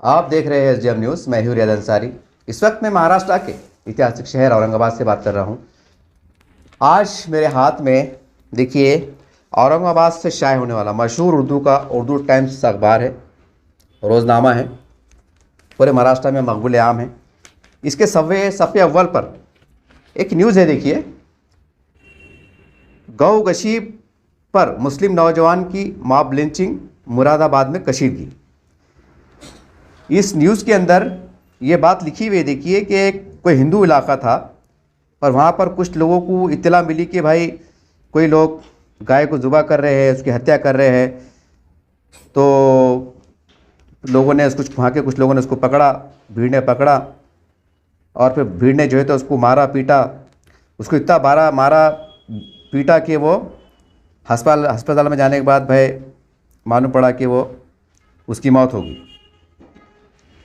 आप देख रहे हैं एसडीएम न्यूज़। मैं हूं रियाद अंसारी। इस वक्त मैं महाराष्ट्र के ऐतिहासिक शहर औरंगाबाद से बात कर रहा हूं। आज मेरे हाथ में देखिए औरंगाबाद से शाये होने वाला मशहूर उर्दू टाइम्स अखबार है, रोज़नामा है, पूरे महाराष्ट्र में मकबूल आम है। इसके सफ़े अव्वल पर एक न्यूज़ है। देखिए, गौ गशी पर मुस्लिम नौजवान की मॉब लिंचिंग, मुरादाबाद में कशीदगी। इस न्यूज़ के अंदर ये बात लिखी हुई है। देखिए कि एक कोई हिंदू इलाका था और वहाँ पर कुछ लोगों को इत्तला मिली कि भाई कोई लोग गाय को ज़ुबा कर रहे हैं, उसकी हत्या कर रहे हैं। तो लोगों ने वहाँ के कुछ लोगों ने उसको पकड़ा, भीड़ ने पकड़ा और फिर भीड़ ने जो है तो उसको मारा पीटा। उसको इतना मारा पीटा कि वो अस्पताल में जाने के बाद भाई मालूम पड़ा कि वो उसकी मौत होगी।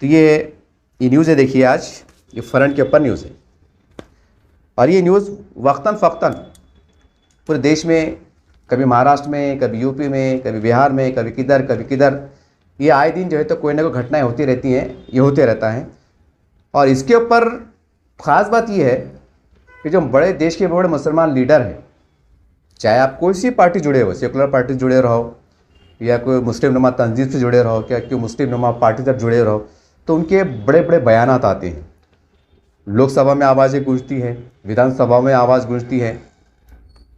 तो ये न्यूज़ है। देखिए, आज ये फ्रंट के ऊपर न्यूज़ है और ये न्यूज़ वक्तन फ़क्तन पूरे देश में, कभी महाराष्ट्र में, कभी यूपी में, कभी बिहार में, कभी किधर, ये आए दिन जो है तो कोई ना कोई घटनाएं होती रहती हैं, ये होते रहता है। और इसके ऊपर ख़ास बात ये है कि जो बड़े देश के बड़े मुसलमान लीडर हैं, चाहे आप कोई सी पार्टी जुड़े हो, सेकुलर पार्टी से जुड़े रहो या कोई मुस्लिम नुमा तंजीम से जुड़े रहो, क्या कोई मुस्लिम नुमा पार्टी तक जुड़े रहो, तो उनके बड़े बड़े बयानात आते हैं। लोकसभा में आवाज़ें गूंजती हैं, विधानसभा में आवाज़ गूंजती है,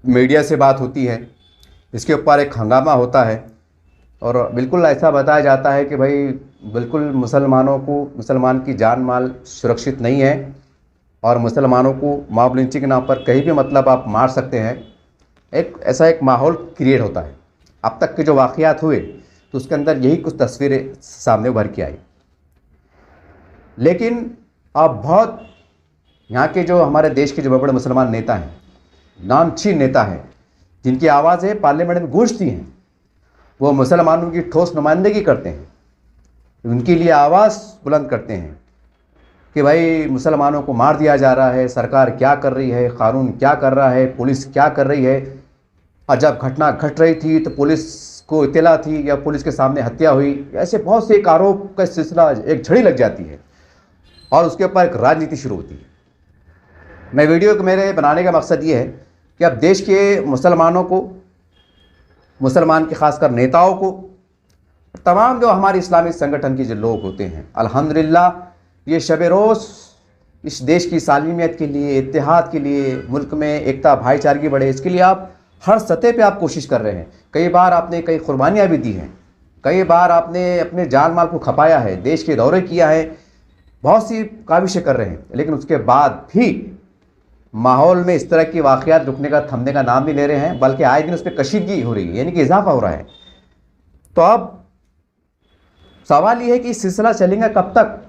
मीडिया से बात होती है, इसके ऊपर एक हंगामा होता है और बिल्कुल ऐसा बताया जाता है कि भाई बिल्कुल मुसलमान की जान माल सुरक्षित नहीं है और मुसलमानों को मॉब लिंचिंग के नाम पर कहीं भी मतलब आप मार सकते हैं। ऐसा एक माहौल क्रिएट होता है। अब तक के जो वाक़यात हुए तो उसके अंदर यही कुछ तस्वीरें सामने उभर के आई। लेकिन अब बहुत यहाँ के जो हमारे देश के जो बड़े बड़े मुसलमान नेता हैं, नामचीन नेता हैं, जिनकी आवाज़ें पार्लियामेंट में गूंजती हैं, वो मुसलमानों की ठोस नुमाइंदगी करते हैं, उनके लिए आवाज़ बुलंद करते हैं कि भाई मुसलमानों को मार दिया जा रहा है, सरकार क्या कर रही है, कानून क्या कर रहा है, पुलिस क्या कर रही है। और जब घटना घट रही थी तो पुलिस को इत्तला थी या पुलिस के सामने हत्या हुई, ऐसे बहुत से एक आरोप का सिलसिला, एक झड़ी लग जाती है और उसके ऊपर एक राजनीति शुरू होती है। मैं वीडियो को मेरे बनाने का मकसद ये है कि अब देश के मुसलमानों को, मुसलमान के खासकर नेताओं को, तमाम जो हमारे इस्लामिक संगठन के जो लोग होते हैं, अल्हम्दुलिल्लाह ये शब-ए-रोज़ इस देश की सालिमियत के लिए, इत्तेहाद के लिए, मुल्क में एकता भाईचारगी बढ़े, इसके लिए आप हर सतह पे आप कोशिश कर रहे हैं। कई बार आपने कई कुर्बानियाँ भी दी हैं, कई बार आपने अपने जान माल को खपाया है, देश के दौरे किया है, बहुत सी काविशें कर रहे हैं। लेकिन उसके बाद भी माहौल में इस तरह की वाक़यात रुकने का, थमने का नाम नहीं ले रहे हैं, बल्कि आए दिन उस पर कशीदगी हो रही है, यानी कि इजाफा हो रहा है। तो अब सवाल ये है कि सिलसिला चलेगा कब तक?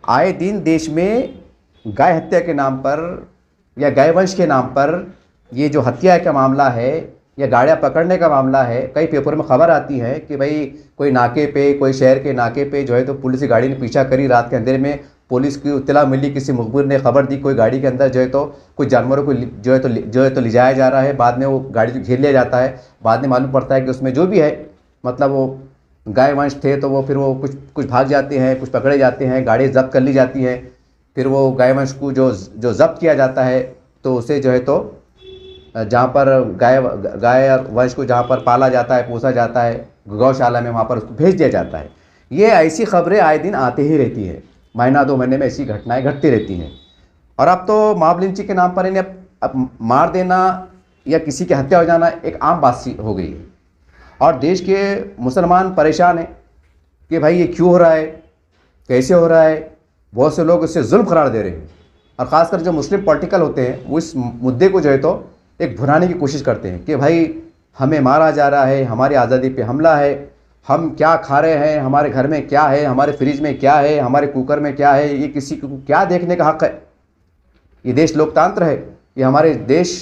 आए दिन देश में गाय हत्या के नाम पर या गाय वंश के नाम पर ये जो हत्या का मामला है या गाड़ियाँ पकड़ने का मामला है, कई पेपर में खबर आती है कि भाई कोई नाके पे, कोई शहर के नाके पे जो है तो पुलिस की गाड़ी ने पीछा करी, रात के अंधेरे में पुलिस की इत्तला मिली, किसी मुखबिर ने खबर दी कोई गाड़ी के अंदर जो है तो कुछ जानवरों को जो है तो ले जाया जा रहा है। बाद में वो गाड़ी घेर लिया जाता है, बाद में मालूम पड़ता है कि उसमें जो भी है मतलब वो गाय वंश थे, तो वो फिर वो कुछ भाग जाते हैं, कुछ पकड़े जाते हैं, गाड़ी जब्त कर ली जाती है। फिर वो गाय वंश को जो जब्त किया जाता है तो उसे जो है तो जहाँ पर गाय वंश को जहाँ पर पाला जाता है, पोसा जाता है, गौशाला में, वहाँ पर उसको भेज दिया जाता है। ये ऐसी खबरें आए दिन आती ही रहती है, महीना 2 महीने में ऐसी घटनाएं घटती रहती हैं। और अब तो मॉब लिंचिंग के नाम पर इन्हें अब मार देना या किसी की हत्या हो जाना एक आम बात सी हो गई है। और देश के मुसलमान परेशान हैं कि भाई ये क्यों हो रहा है, कैसे हो रहा है। बहुत से लोग इससे जुल्म करार दे रहे हैं और ख़ासकर जो मुस्लिम पॉलिटिकल होते हैं वो इस मुद्दे को जो है तो एक भुनाने की कोशिश करते हैं कि भाई हमें मारा जा रहा है, हमारी आज़ादी पे हमला है, हम क्या खा रहे हैं, हमारे घर में क्या है, हमारे फ्रिज में क्या है, हमारे कुकर में क्या है, ये किसी को क्या देखने का हक़ है। ये देश लोकतंत्र है, ये हमारे देश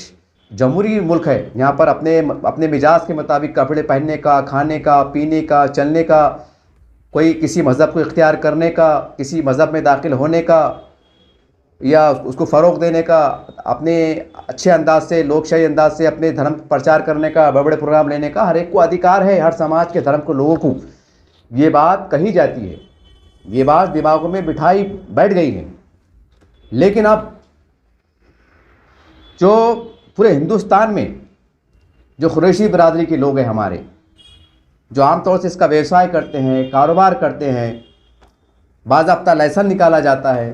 जमहूरी मुल्क है। यहाँ पर अपने मिजाज के मुताबिक कपड़े पहनने का, खाने का, पीने का, चलने का, कोई किसी मज़हब को इख्तियार करने का, किसी मज़हब में दाखिल होने का या उसको फ़रोग़ देने का, अपने अच्छे अंदाज से, लोकशाही अंदाज से अपने धर्म प्रचार करने का, बड़े बड़े प्रोग्राम लेने का हर एक को अधिकार है, हर समाज के धर्म को लोगों को। ये बात कही जाती है ये बात दिमागों में बिठाई बैठ गई है। लेकिन अब जो पूरे हिंदुस्तान में जो कुरैशी बिरादरी के लोग हैं हमारे, जो आमतौर से इसका व्यवसाय करते हैं, कारोबार करते हैं, बाज़ाब्ता लाइसेंस निकाला जाता है।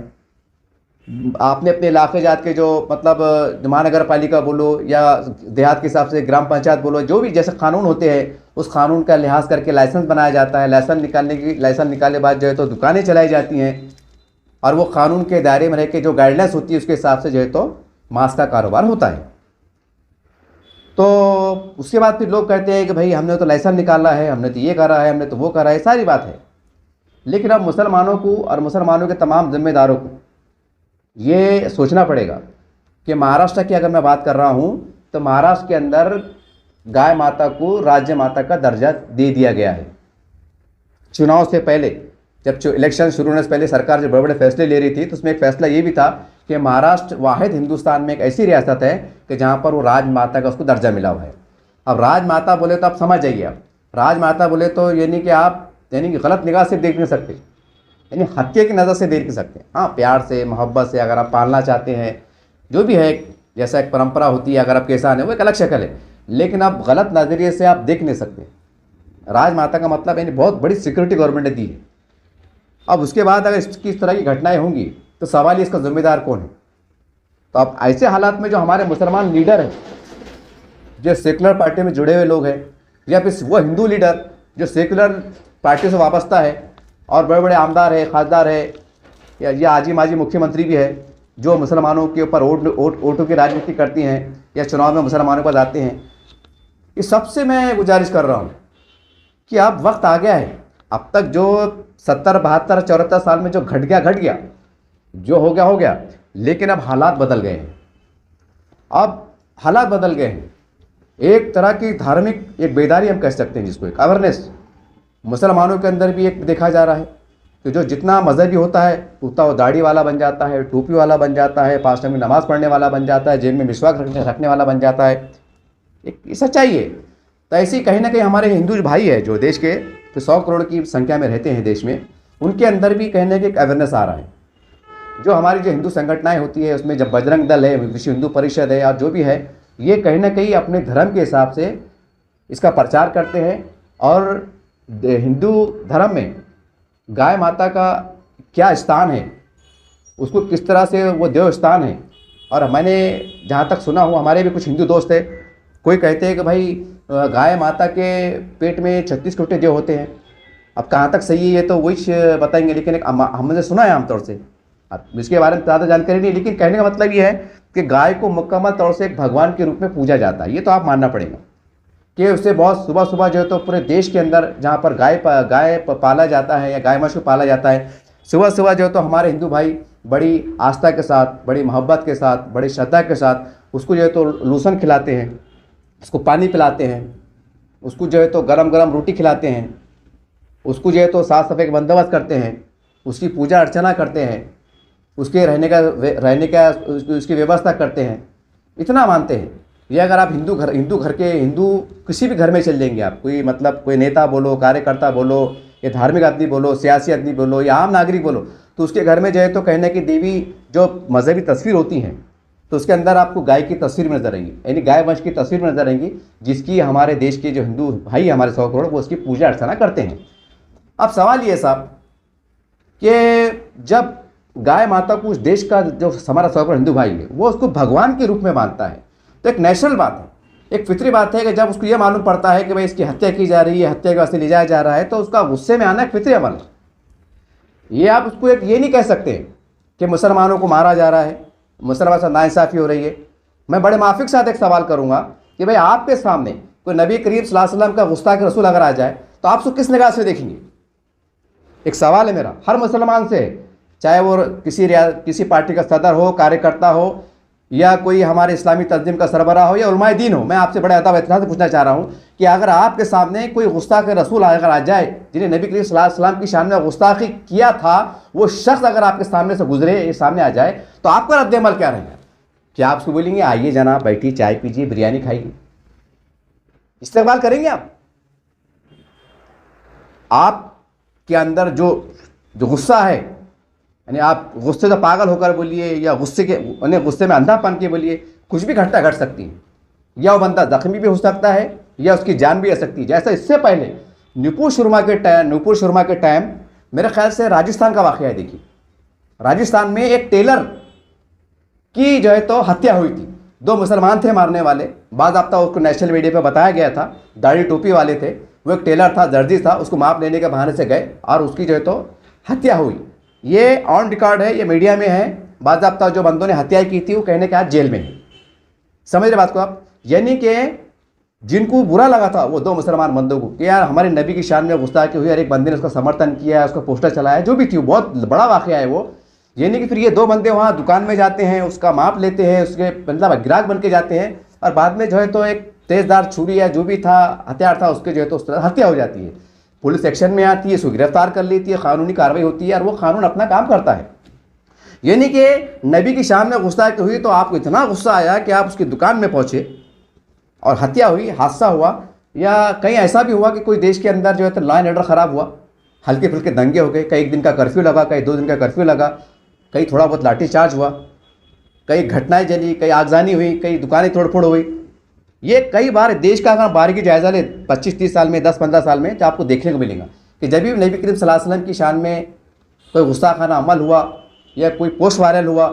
आपने अपने इलाके जात के जो मतलब महानगर पालिका बोलो या देहात के हिसाब से ग्राम पंचायत बोलो, जो भी जैसे कानून होते हैं उस कानून का लिहाज करके लाइसेंस बनाया जाता है। लाइसेंस निकालने के बाद जो है तो दुकानें चलाई जाती हैं और वो कानून के दायरे में रह के जो गाइडलाइंस होती है उसके हिसाब से जो है तो मांस का कारोबार होता है। तो उसके बाद फिर लोग कहते हैं कि भाई हमने तो लाइसेंस निकाला है, हमने तो ये करा है, हमने तो वो करा है, सारी बात है। लेकिन अब मुसलमानों को और मुसलमानों के तमाम जिम्मेदारों को ये सोचना पड़ेगा कि महाराष्ट्र की अगर मैं बात कर रहा हूँ तो महाराष्ट्र के अंदर गाय माता को राज्य माता का दर्जा दे दिया गया है। चुनाव से पहले जब इलेक्शन शुरू होने से पहले सरकार जब बड़े बड़े फैसले ले रही थी तो उसमें एक फैसला ये भी था कि महाराष्ट्र वाहिद हिंदुस्तान में एक ऐसी रियासत है कि जहाँ पर वो राजमाता का उसको दर्जा मिला हुआ है। अब राजमाता बोले तो आप समझ जाइए, आप राजमाता बोले तो यानी कि आप यानी कि गलत निगाह से देख नहीं सकते, यानी हत्या की नज़र से देख नहीं सकते। हाँ, प्यार से मोहब्बत से अगर आप पालना चाहते हैं, जो भी है जैसा एक परंपरा होती है, अगर आप किसान है वो एक अलग शक्ल है, लेकिन आप गलत नज़रिए से आप देख नहीं सकते। राजमाता का मतलब यानी बहुत बड़ी सिक्योरिटी गवर्नमेंट ने दी है। अब उसके बाद अगर इस तरह की घटनाएं होंगी तो सवाल इसका जिम्मेदार कौन है। तो अब ऐसे हालात में जो हमारे मुसलमान लीडर हैं, जो सेकुलर पार्टी में जुड़े हुए लोग हैं, या फिर वो हिंदू लीडर जो सेकुलर पार्टी से वाबस्ता है और बड़े बड़े आमदार है, खासदार है, या आजी माजी मुख्यमंत्री भी है, जो मुसलमानों के ऊपर वोटों की राजनीति करती हैं या चुनाव में मुसलमानों पर आते हैं, इस सबसे मैं गुजारिश कर रहा हूँ कि अब वक्त आ गया है। अब तक जो 70, 72, 74 साल में जो घट गया, जो हो गया, लेकिन अब हालात बदल गए हैं। अब हालात बदल गए हैं। एक तरह की धार्मिक एक बेदारी हम कह सकते हैं जिसको, एक अवेयरनेस मुसलमानों के अंदर भी एक देखा जा रहा है कि जो जितना मजहबी होता है उतना वो दाढ़ी वाला बन जाता है, टोपी वाला बन जाता है, 5 टाइम की नमाज़ पढ़ने वाला बन जाता है, जेब में मिसवाक रखने वाला बन जाता है। एक सच्चाई है। तो ऐसी कहीं ना कहीं हमारे हिंदू भाई है जो देश के तो 100 करोड़ की संख्या में रहते हैं देश में, उनके अंदर भी कहीं ना कहीं एक अवेयरनेस आ रहा है। जो हमारी जो हिंदू संगठनाएं होती है उसमें जब बजरंग दल है, विश्व हिंदू परिषद है, और जो भी है, ये कहीं ना कहीं अपने धर्म के हिसाब से इसका प्रचार करते हैं। और हिंदू धर्म में गाय माता का क्या स्थान है, उसको किस तरह से वो देव स्थान है। और मैंने जहाँ तक सुना हूँ, हमारे भी कुछ हिंदू दोस्त है, कोई कहते हैं कि भाई गाय माता के पेट में 36 छोटे देव होते हैं। अब कहाँ तक सही है ये तो वही बताएंगे, लेकिन एक हमने सुना है आमतौर से, अब इसके बारे में ज़्यादा जानकारी नहीं, लेकिन कहने का मतलब ये है कि गाय को मुकम्मल तौर से एक भगवान के रूप में पूजा जाता है। ये तो आप मानना पड़ेगा कि उससे बहुत सुबह सुबह जो है तो पूरे देश के अंदर जहाँ पर गाय पाला जाता है या गाय मशहूर पाला जाता है, सुबह सुबह जो है तो हमारे हिंदू भाई बड़ी आस्था के साथ, बड़ी मोहब्बत के साथ, बड़ी श्रद्धा के साथ उसको जो है तो लूसन खिलाते हैं, उसको पानी पिलाते हैं, उसको जो है तो गरम गरम रोटी खिलाते हैं, उसको जो है तो साफ़ सफाई का बंदोबस्त करते हैं, उसकी पूजा अर्चना करते हैं, उसके रहने का उसकी व्यवस्था करते हैं। इतना मानते हैं। ये अगर आप हिंदू किसी भी घर में चल जाएंगे, आप कोई नेता बोलो, कार्यकर्ता बोलो, या धार्मिक आदमी बोलो, सियासी आदमी बोलो, या आम नागरिक बोलो, तो उसके घर में जो है तो कहने की देवी जो मजहबी तस्वीर होती हैं तो उसके अंदर आपको गाय की तस्वीर में नजर आएंगी, यानी गाय वंश की तस्वीर में नजर आएंगी, जिसकी हमारे देश के जो हिंदू भाई हमारे 100 करोड़ वो उसकी पूजा अर्चना करते हैं। अब सवाल ये साहब कि जब गाय माता को उस देश का जो हमारा 100 करोड़ हिंदू भाई है वो उसको भगवान के रूप में मानता है, तो एक नेचुरल बात है, एक फितरी बात है कि जब उसको ये मालूम पड़ता है कि भाई इसकी हत्या की जा रही है, हत्या के वास्ते ले जाया जा रहा है, तो उसका गुस्से में आना एक फितरी अमल है। ये आप उसको एक ये नहीं कह सकते कि मुसलमानों को मारा जा रहा है, मुसलमान से नाइंसाफ़ी हो रही है। मैं बड़े माफिक साथ एक सवाल करूंगा कि भाई आपके सामने कोई नबी करीम सल्लल्लाहु अलैहि वसल्लम का गुस्ताख रसूल अगर आ जाए तो आप उसको किस निगाह से देखेंगे? एक सवाल है मेरा हर मुसलमान से, चाहे वो किसी पार्टी का सदर हो, कार्यकर्ता हो, या कोई हमारे इस्लामी तंजीम का सरबराह हो, या उलमाए दीन हो। मैं आपसे बड़े अदब एहतराम से पूछना चाह रहा हूँ कि अगर आपके सामने कोई गुस्ताख रसूल अगर आ जाए जिन्हें नबी करीम सल्लल्लाहु अलैहि वसल्लम की शान में गुस्ताखी किया था, वो शख्स अगर आपके सामने से गुजरे, सामने आ जाए, तो आपका रद्द-ए-अमल क्या रहेगा? क्या आप उसको बोलेंगे आइए जनाब बैठिए, चाय पीजिए, बिरयानी खाइए, इस्तेमाल करेंगे? आप के अंदर जो जो गुस्सा है, यानी आप गुस्से से पागल होकर बोलिए या गुस्से में अंधापन के बोलिए, कुछ भी घटना घट सकती है, या वो बंदा जख्मी भी हो सकता है या उसकी जान भी आ सकती है। जैसा इससे पहले नुपुर शर्मा के टाइम मेरे ख्याल से राजस्थान का वाक़या है। देखिए, राजस्थान में एक टेलर की जो है तो हत्या हुई थी। 2 मुसलमान थे मारने वाले, बाज़ाब्ता उसको नेशनल मीडिया पे बताया गया था, दाढ़ी टोपी वाले थे, वो एक टेलर था, दर्जी था, उसको माप लेने के बहाने से गए और उसकी जो है तो हत्या हुई। ये ऑन रिकॉर्ड है, ये मीडिया में है, बाज़ाब्ता जो बंदों ने हत्या की थी वो कहने के आज जेल में है। समझ रहे बात को आप? यानी कि जिनको बुरा लगा था वो 2 मुसलमान बंदों को कि यार हमारे नबी की शान में गुस्ताखी हुई और एक बंदे ने उसका समर्थन किया, उसका पोस्टर चलाया, जो भी थी, बहुत बड़ा वाक़या है वो। यानी कि फिर ये 2 बंदे वहाँ दुकान में जाते हैं, उसका माप लेते हैं, उसके मतलब ग्राहक बन के जाते हैं और बाद में जो है तो एक तेज़दार छुरी या जो भी था हथियार था उसके जो है तो उस तरह हत्या हो जाती है। पुलिस एक्शन में आती है, उसको गिरफ्तार कर लेती है, कानूनी कार्रवाई होती है और वो कानून अपना काम करता है। यानी कि नबी की शान में गुस्ताखी हुई तो आपको इतना गुस्सा आया कि आप उसकी दुकान में पहुँचे और हत्या हुई, हादसा हुआ, या कहीं ऐसा भी हुआ कि कोई देश के अंदर जो है तो लॉ एंड ऑर्डर ख़राब हुआ, हल्के फुल्के दंगे हो गए, कई 1 दिन का कर्फ्यू लगा, कई 2 दिन का कर्फ्यू लगा, कहीं थोड़ा बहुत लाठीचार्ज हुआ, कई घटनाएं जली, कई आगजनी हुई, कई दुकानें तोड़फोड़ हुई। ये कई बार देश का अगर बारीकी जायज़ा ले 25-30 साल में, 10-15 साल में, तो आपको देखने को मिलेगा कि जब भी नबी करीम सल्लल्लाहु अलैहि वसल्लम की शान में कोई गुस्ताखाना अमल हुआ या कोई पोस्ट वायरल हुआ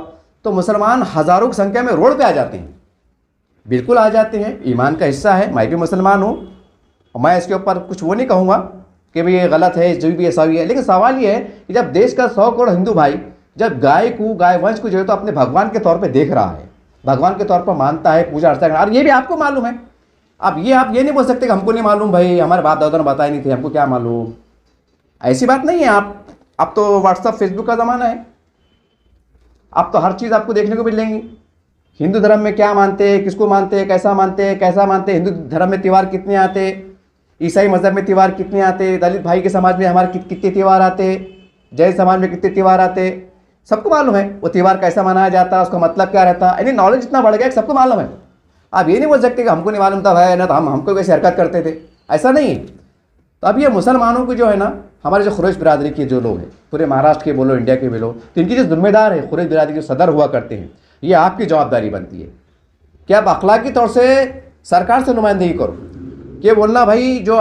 तो मुसलमान हज़ारों की संख्या में रोड पर आ जाते हैं। बिल्कुल आ जाते हैं, ईमान का हिस्सा है, मैं भी मुसलमान हूँ और मैं इसके ऊपर कुछ वो नहीं कहूँगा कि भाई ये गलत है, जो भी ऐसा भी है। लेकिन सवाल ये है कि जब देश का 100 करोड़ हिंदू भाई जब गाय वंश को जो है तो अपने भगवान के तौर पे देख रहा है, भगवान के तौर पर मानता है, पूजा अर्चना कर रहा है, और ये भी आपको मालूम है। अब आप ये नहीं बोल सकते कि हमको नहीं मालूम, भाई हमारे बाप दादा ने बताए नहीं थे, हमको क्या मालूम। ऐसी बात नहीं है। अब तो व्हाट्सअप फेसबुक का ज़माना है, अब तो हर चीज़ आपको देखने को मिलेंगी। हिंदू धर्म में क्या मानते हैं, किसको मानते हैं, कैसा मानते हैं, हिंदू धर्म में त्यौहार कितने आते, ईसाई मज़हब में त्यौहार कितने आते, दलित भाई के समाज में हमारे कितने त्यौहार आते, जैन समाज में कितने त्यौहार आते, सबको मालूम है। वो त्यौहार कैसा मनाया जाता है, उसका मतलब क्या रहता है, यानी नॉलेज इतना बढ़ गया कि सबको मालूम है। आप ये नहीं बोल सकते कि हमको नहीं मालूम था भाई ना, तो हमको वैसे हरकत करते थे, ऐसा नहीं है। तो अब ये मुसलमानों को जो है ना, हमारे जो कुरैश बिरादरी के जो लोग हैं, पूरे महाराष्ट्र के बोलो, इंडिया के बोलो, तो इनकी जो जिम्मेदार है, कुरैश बिरादरी के सदर हुआ करते हैं, ये आपकी जवाबदारी बनती है कि आप अखलाकी तौर से सरकार से नुमाइंदगी करो, कि बोलना भाई जो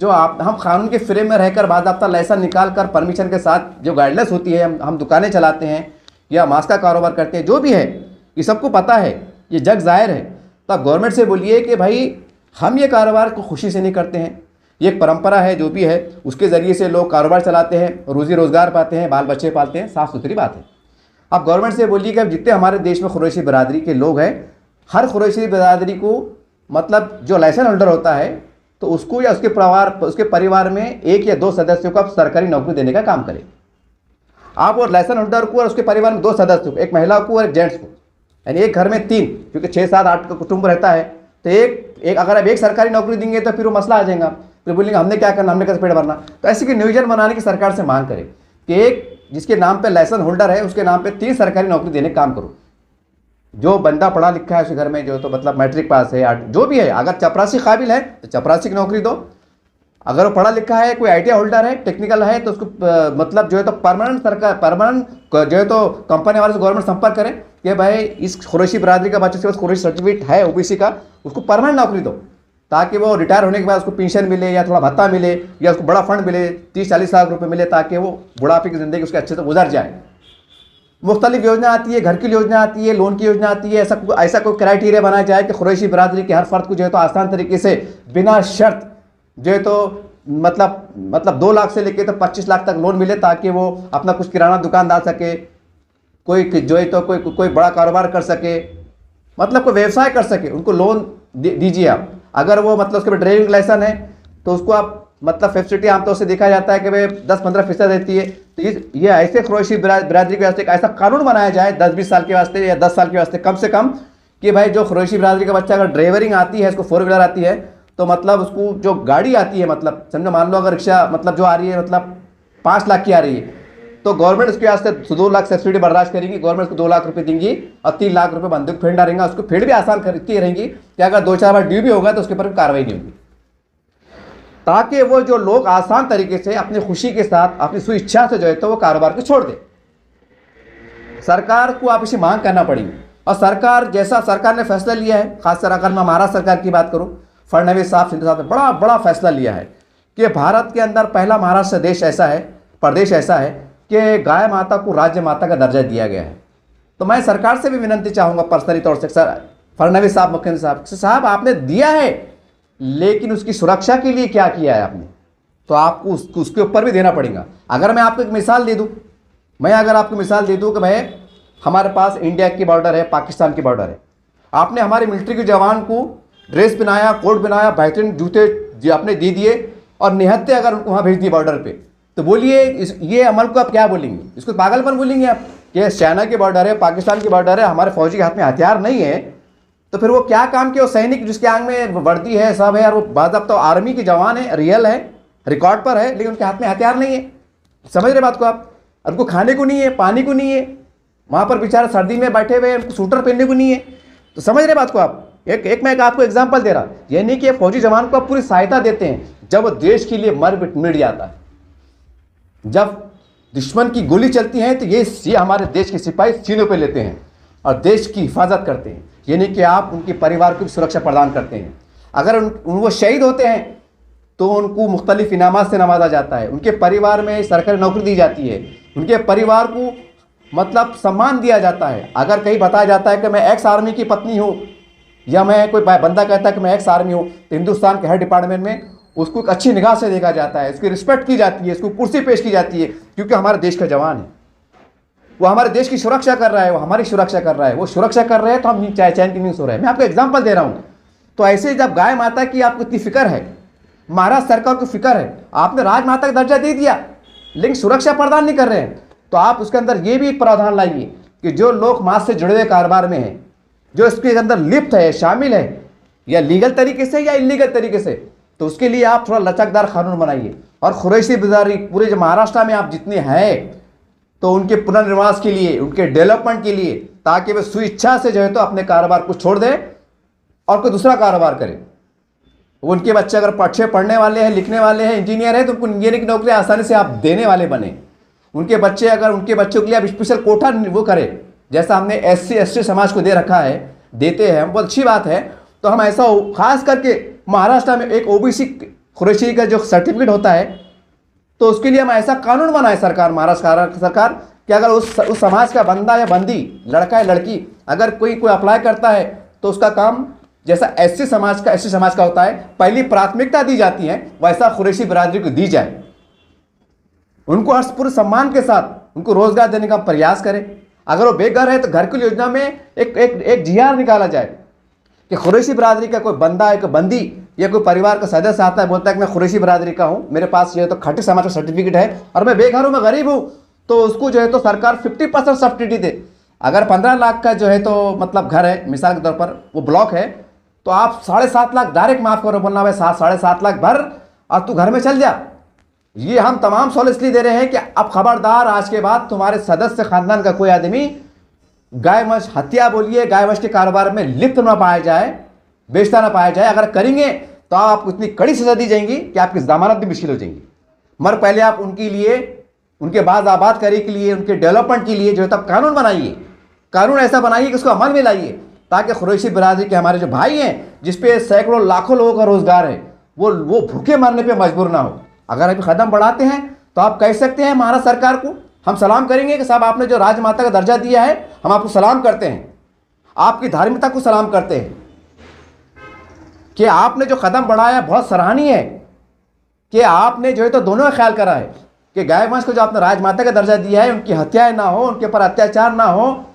आप हम कानून के फ्रेम में रहकर बाज़ाब्ता लाइसेंस निकाल कर परमिशन के साथ जो गाइडलाइंस होती है, हम दुकानें चलाते हैं या मास्क का कारोबार करते हैं, जो भी है ये सबको पता है, ये जग ज़ाहिर है। तो आप गवर्नमेंट से बोलिए कि भाई हम ये कारोबार को खुशी से नहीं करते हैं, ये एक परंपरा है, जो भी है उसके ज़रिए से लोग कारोबार चलाते हैं, रोज़ी रोज़गार पाते हैं, बाल बच्चे पालते हैं, साफ़ सुथरी बात है। आप गवर्नमेंट से बोलिए कि अब जितने हमारे देश में कुरैशी बिरादरी के लोग हैं, हर कुरैशी बिरादरी को मतलब जो लाइसेंस होल्डर होता है तो उसको या उसके परिवार में 1 या 2 सदस्यों को आप सरकारी नौकरी देने का काम करें। आप और लाइसेंस होल्डर को और उसके परिवार में 2 सदस्यों को, एक महिला को और एक जेंट्स को, यानी एक घर में 3, क्योंकि 6, 7, 8 का कुटुंब रहता है, तो एक अगर आप एक सरकारी नौकरी देंगे तो फिर वो मसला आ जाएगा, फिर बोलेंगे हमने क्या करना, हमने कैसे पेट भरना। तो ऐसे की नियोजन बनाने की सरकार से मांग करें कि एक जिसके नाम पे लाइसेंस होल्डर है उसके नाम पे 3 सरकारी नौकरी देने का काम करो। जो बंदा पढ़ा लिखा है उसके घर में जो तो मतलब मैट्रिक पास है, जो भी है, अगर चपरासी काबिल है तो चपरासी की नौकरी दो। अगर वो पढ़ा लिखा है, कोई ITI होल्डर है, टेक्निकल है, तो उसको मतलब जो है तो परमानेंट जो है तो कंपनी वाले से गवर्नमेंट संपर्क करें कि भाई इस कुरैशी बिरादरी का बच्चे से बस कुरैशी सर्टिफिकेट है OBC का, उसको परमानेंट नौकरी दो, ताकि वो रिटायर होने के बाद उसको पेंशन मिले या थोड़ा भत्ता मिले या उसको बड़ा फंड मिले, 30-40 लाख रुपये मिले, ताकि वो बुढ़ापे की ज़िंदगी उसके अच्छे से गुजर जाए। मुख्तलिफ योजना आती है, घर की योजना आती है, लोन की योजना आती है। ऐसा कोई क्राइटेरिया बनाया जाए कि कुरैशी बिरादरी के हर फर्द को जो है तो आसान तरीके से बिना शर्त जो है तो मतलब 2 लाख से लेके तो 25 लाख तक लोन मिले, ताकि वो अपना कुछ किराना दुकान डाल सके, कोई जो है तो कोई बड़ा कारोबार कर सके, मतलब कोई व्यवसाय कर सके, उनको लोन दीजिए आप। अगर वो मतलब उसके पास ड्राइविंग लाइसेंस है तो उसको आप मतलब फैसिलिटी आमतौर से देखा जाता है कि भाई 10-15% देती है। तो ये ऐसे कुरैशी बिरादरी के वास्ते एक ऐसा कानून बनाया जाए 10-20 साल के वास्ते या 10 साल के वास्ते कम से कम, कि भाई जो कुरैशी बिरादरी का बच्चा अगर ड्राइवरिंग आती है, उसको 4 व्हीलर आती है, तो मतलब उसको जो गाड़ी आती है, मतलब समझो मान लो अगर रिक्शा मतलब जो आ रही है मतलब 5 लाख की आ रही है, तो गवर्नमेंट उसके वास्ते 2 लाख सब्सिडी बर्दाश्त करेगी, गवर्नमेंट उसको 2 लाख रुपये देंगी और 3 लाख रुपये बंदूक फेंक डालेंगे। उसको फेड़ भी आसान करती रहेंगी कि अगर 2-4 बार ड्यू भी होगा तो उसके ऊपर कार्रवाई नहीं होगी। ताकि वो जो लोग आसान तरीके से अपनी खुशी के साथ अपनी स्वेच्छा से जो है तो वो कारोबार को छोड़ दे। सरकार को आप इसे मांग करना पड़ेगी, और सरकार जैसा सरकार ने फैसला लिया है, खासकर अगर मैं महाराष्ट्र सरकार की बात करूं, फडणवीस साहब, शिंदे साहब ने बड़ा बड़ा फैसला लिया है कि भारत के अंदर पहला महाराष्ट्र प्रदेश ऐसा है कि गाय माता को राज्य माता का दर्जा दिया गया है। तो मैं सरकार से भी विनंती चाहूँगा पर्सनली तौर से, सर फडणवीस साहब, मुख्यमंत्री साहब आपने दिया है, लेकिन उसकी सुरक्षा के लिए क्या किया है आपने, तो आपको उसके ऊपर भी देना पड़ेगा। अगर मैं आपको एक मिसाल दे दूँ, अगर आपको मिसाल दे दूँ कि भाई हमारे पास इंडिया की बॉर्डर है, पाकिस्तान की बॉर्डर है, आपने हमारे मिलिट्री के जवान को ड्रेस पहनाया, कोट बनाया, बेहतरीन जूते आपने दे दिए और निहत्ते अगर उनको वहाँ भेज दिए बॉर्डर पे, तो बोलिए ये अमल को आप क्या बोलेंगे? इसको पागलपन बोलेंगे आप कि चाइना की बॉर्डर है, पाकिस्तान की बॉर्डर है, हमारे फौजी के हाथ में हथियार नहीं है, तो फिर वो क्या काम किया? वो सैनिक जिसके आंग में वर्दी है, सब है, और वो बाज़ाब्ता आर्मी के जवान है, रियल है, रिकॉर्ड पर है, लेकिन उनके हाथ में हथियार नहीं है। समझ रहे बात को आप? उनको खाने को नहीं है, पानी को नहीं है, वहाँ पर बेचारे सर्दी में बैठे हुए, उनको सूटर पहनने को नहीं है। तो समझ रहे बात को आप? एक मैं आपको एग्जाम्पल दे रहा, ये नहीं कि फौजी जवान को आप पूरी सहायता देते हैं जब वो देश के लिए मिट जाता है, जब दुश्मन की गोली चलती है, तो ये हमारे देश के सिपाही सीनों पे लेते हैं और देश की हिफाजत करते हैं। ये नहीं कि आप उनके परिवार को भी सुरक्षा प्रदान करते हैं। अगर वो शहीद होते हैं तो उनको मुख्तलिफ इनामात से नवाजा जाता है, उनके परिवार में सरकारी नौकरी दी जाती है, उनके परिवार को मतलब सम्मान दिया जाता है। अगर कहीं बताया जाता है कि मैं एक्स आर्मी की पत्नी हूँ, या मैं कोई बंदा कहता है कि मैं एक्स आर्मी हूँ, तो हिंदुस्तान के हर डिपार्टमेंट में उसको एक अच्छी निगाह से देखा जाता है, उसकी रिस्पेक्ट की जाती है, उसको कुर्सी पेश की जाती है, क्योंकि हमारे देश का जवान है, वो हमारे देश की सुरक्षा कर रहा है, वो हमारी सुरक्षा कर रहा है, वो सुरक्षा कर रहे हैं तो हम चैन की नींद सो रहे हैं। मैं आपको एग्जांपल दे रहा हूँ। तो ऐसे जब गाय माता की आपको इतनी फिक्र है, महाराष्ट्र सरकार को फिक्र है, आपने राजमाता का दर्जा दे दिया लेकिन सुरक्षा प्रदान नहीं कर रहे हैं, तो आप उसके अंदर ये भी एक प्रावधान लाइए कि जो लोग मांस से जुड़े हुए कारोबार में हैं, जो इसके अंदर लिप्त है, शामिल है, या लीगल तरीके से या इलीगल तरीके से, तो उसके लिए आप थोड़ा लचकदार कानून बनाइए। और कुरैशी बाज़ारी पूरे जो महाराष्ट्र में आप जितने हैं, तो उनके पुनर्निर्माण के लिए, उनके डेवलपमेंट के लिए, ताकि वे स्वेच्छा से जो है तो अपने कारोबार को छोड़ दें और कोई दूसरा कारोबार करें। उनके बच्चे अगर अच्छे पढ़ने वाले हैं, लिखने वाले हैं, इंजीनियर हैं, तो उनको इंजीनियरिंग की नौकरी आसानी से आप देने वाले बने। उनके बच्चों के लिए आप स्पेशल कोटा वो करें, जैसा हमने SC ST समाज को दे रखा है, देते हैं हम, बहुत अच्छी बात है। तो हम ऐसा खास करके महाराष्ट्र में एक OBC कुरैशी का जो सर्टिफिकेट होता है, तो उसके लिए हम ऐसा कानून बनाए सरकार, महाराष्ट्र सरकार, कि अगर उस समाज का बंदा या बंदी, लड़का या लड़की, अगर कोई अप्लाई करता है, तो उसका काम जैसा SC समाज का होता है, पहली प्राथमिकता दी जाती है, वैसा कुरैशी बिरादरी को दी जाए। उनको हर पूरे सम्मान के साथ उनको रोजगार देने का प्रयास करें। अगर वो बेघर है तो घर की योजना में एक GR निकाला जाए कि कुरैशी बिरादरी का कोई बंदा, एक बंदी या कोई परिवार का सदस्य आता है, बोलता है कि मैं कुरैशी बिरादरी का हूँ, मेरे पास ये तो खट्टी समाज का सर्टिफिकेट है और मैं बेघर हूँ, मैं गरीब हूँ, तो उसको जो है तो सरकार 50% सब्सिडी दे। अगर 15 लाख का जो है तो मतलब घर है, मिसाल के तौर पर वो ब्लॉक है, तो आप 7.5 लाख डायरेक्ट माफ करो, बोलना भाई 7.5 लाख भर और तू घर में चल जा। ये हम तमाम सहूलत इसलिए दे रहे हैं कि अब खबरदार, आज के बाद तुम्हारे सदस्य खानदान का कोई आदमी गाय वंश हत्या बोलिए, गाय वंश के कारोबार में लिप्त ना पाया जाए, बेचता ना पाया जाए। अगर करेंगे तो आपको इतनी कड़ी सजा दी जाएंगी कि आपकी जमानत भी मुश्किल हो जाएंगी। मगर पहले आप उनके लिए, उनके बाद आबाद करने के लिए, उनके डेवलपमेंट के लिए जो है तब कानून बनाइए, कानून ऐसा बनाइए कि उसको अमल में लाइए, ताकि कुरैशी बिरादरी के हमारे जो भाई हैं, जिसपे सैकड़ों लाखों लोगों का रोजगार है, वो भूखे मरने पे मजबूर ना हो। अगर अभी कदम बढ़ाते हैं तो आप कह सकते हैं महाराष्ट्र सरकार को, हम सलाम करेंगे कि साहब आपने जो राजमाता का दर्जा दिया है, हम आपको सलाम करते हैं, आपकी धार्मिकता को सलाम करते हैं कि आपने जो कदम बढ़ाया बहुत सराहनीय है, कि आपने जो है तो दोनों का ख्याल करा है कि गाय वंश को जो आपने राजमाता का दर्जा दिया है, उनकी हत्याएं ना हो, उनके ऊपर अत्याचार ना हो,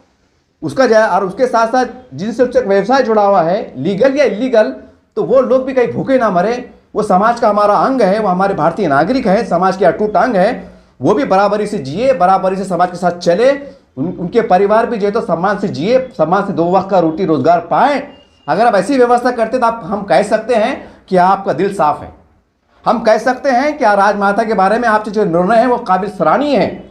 उसका जो है, और उसके साथ साथ जिनसे उससे व्यवसाय जुड़ा हुआ है, लीगल या इलीगल, तो वो लोग भी कहीं भूखे ना मरे। वो समाज का हमारा अंग है, वो हमारे भारतीय नागरिक है, समाज के अटूट अंग है, वो भी बराबरी से जिए, बराबरी से समाज के साथ चले, उनके परिवार भी जो है तो सम्मान से जिए, सम्मान से 2 वक्त का रोटी रोजगार पाएं। अगर आप ऐसी व्यवस्था करते तो हम कह सकते हैं कि आपका दिल साफ है, हम कह सकते हैं कि राजमाता के बारे में आपसे जो निर्णय है वो काबिल सराहनीय है,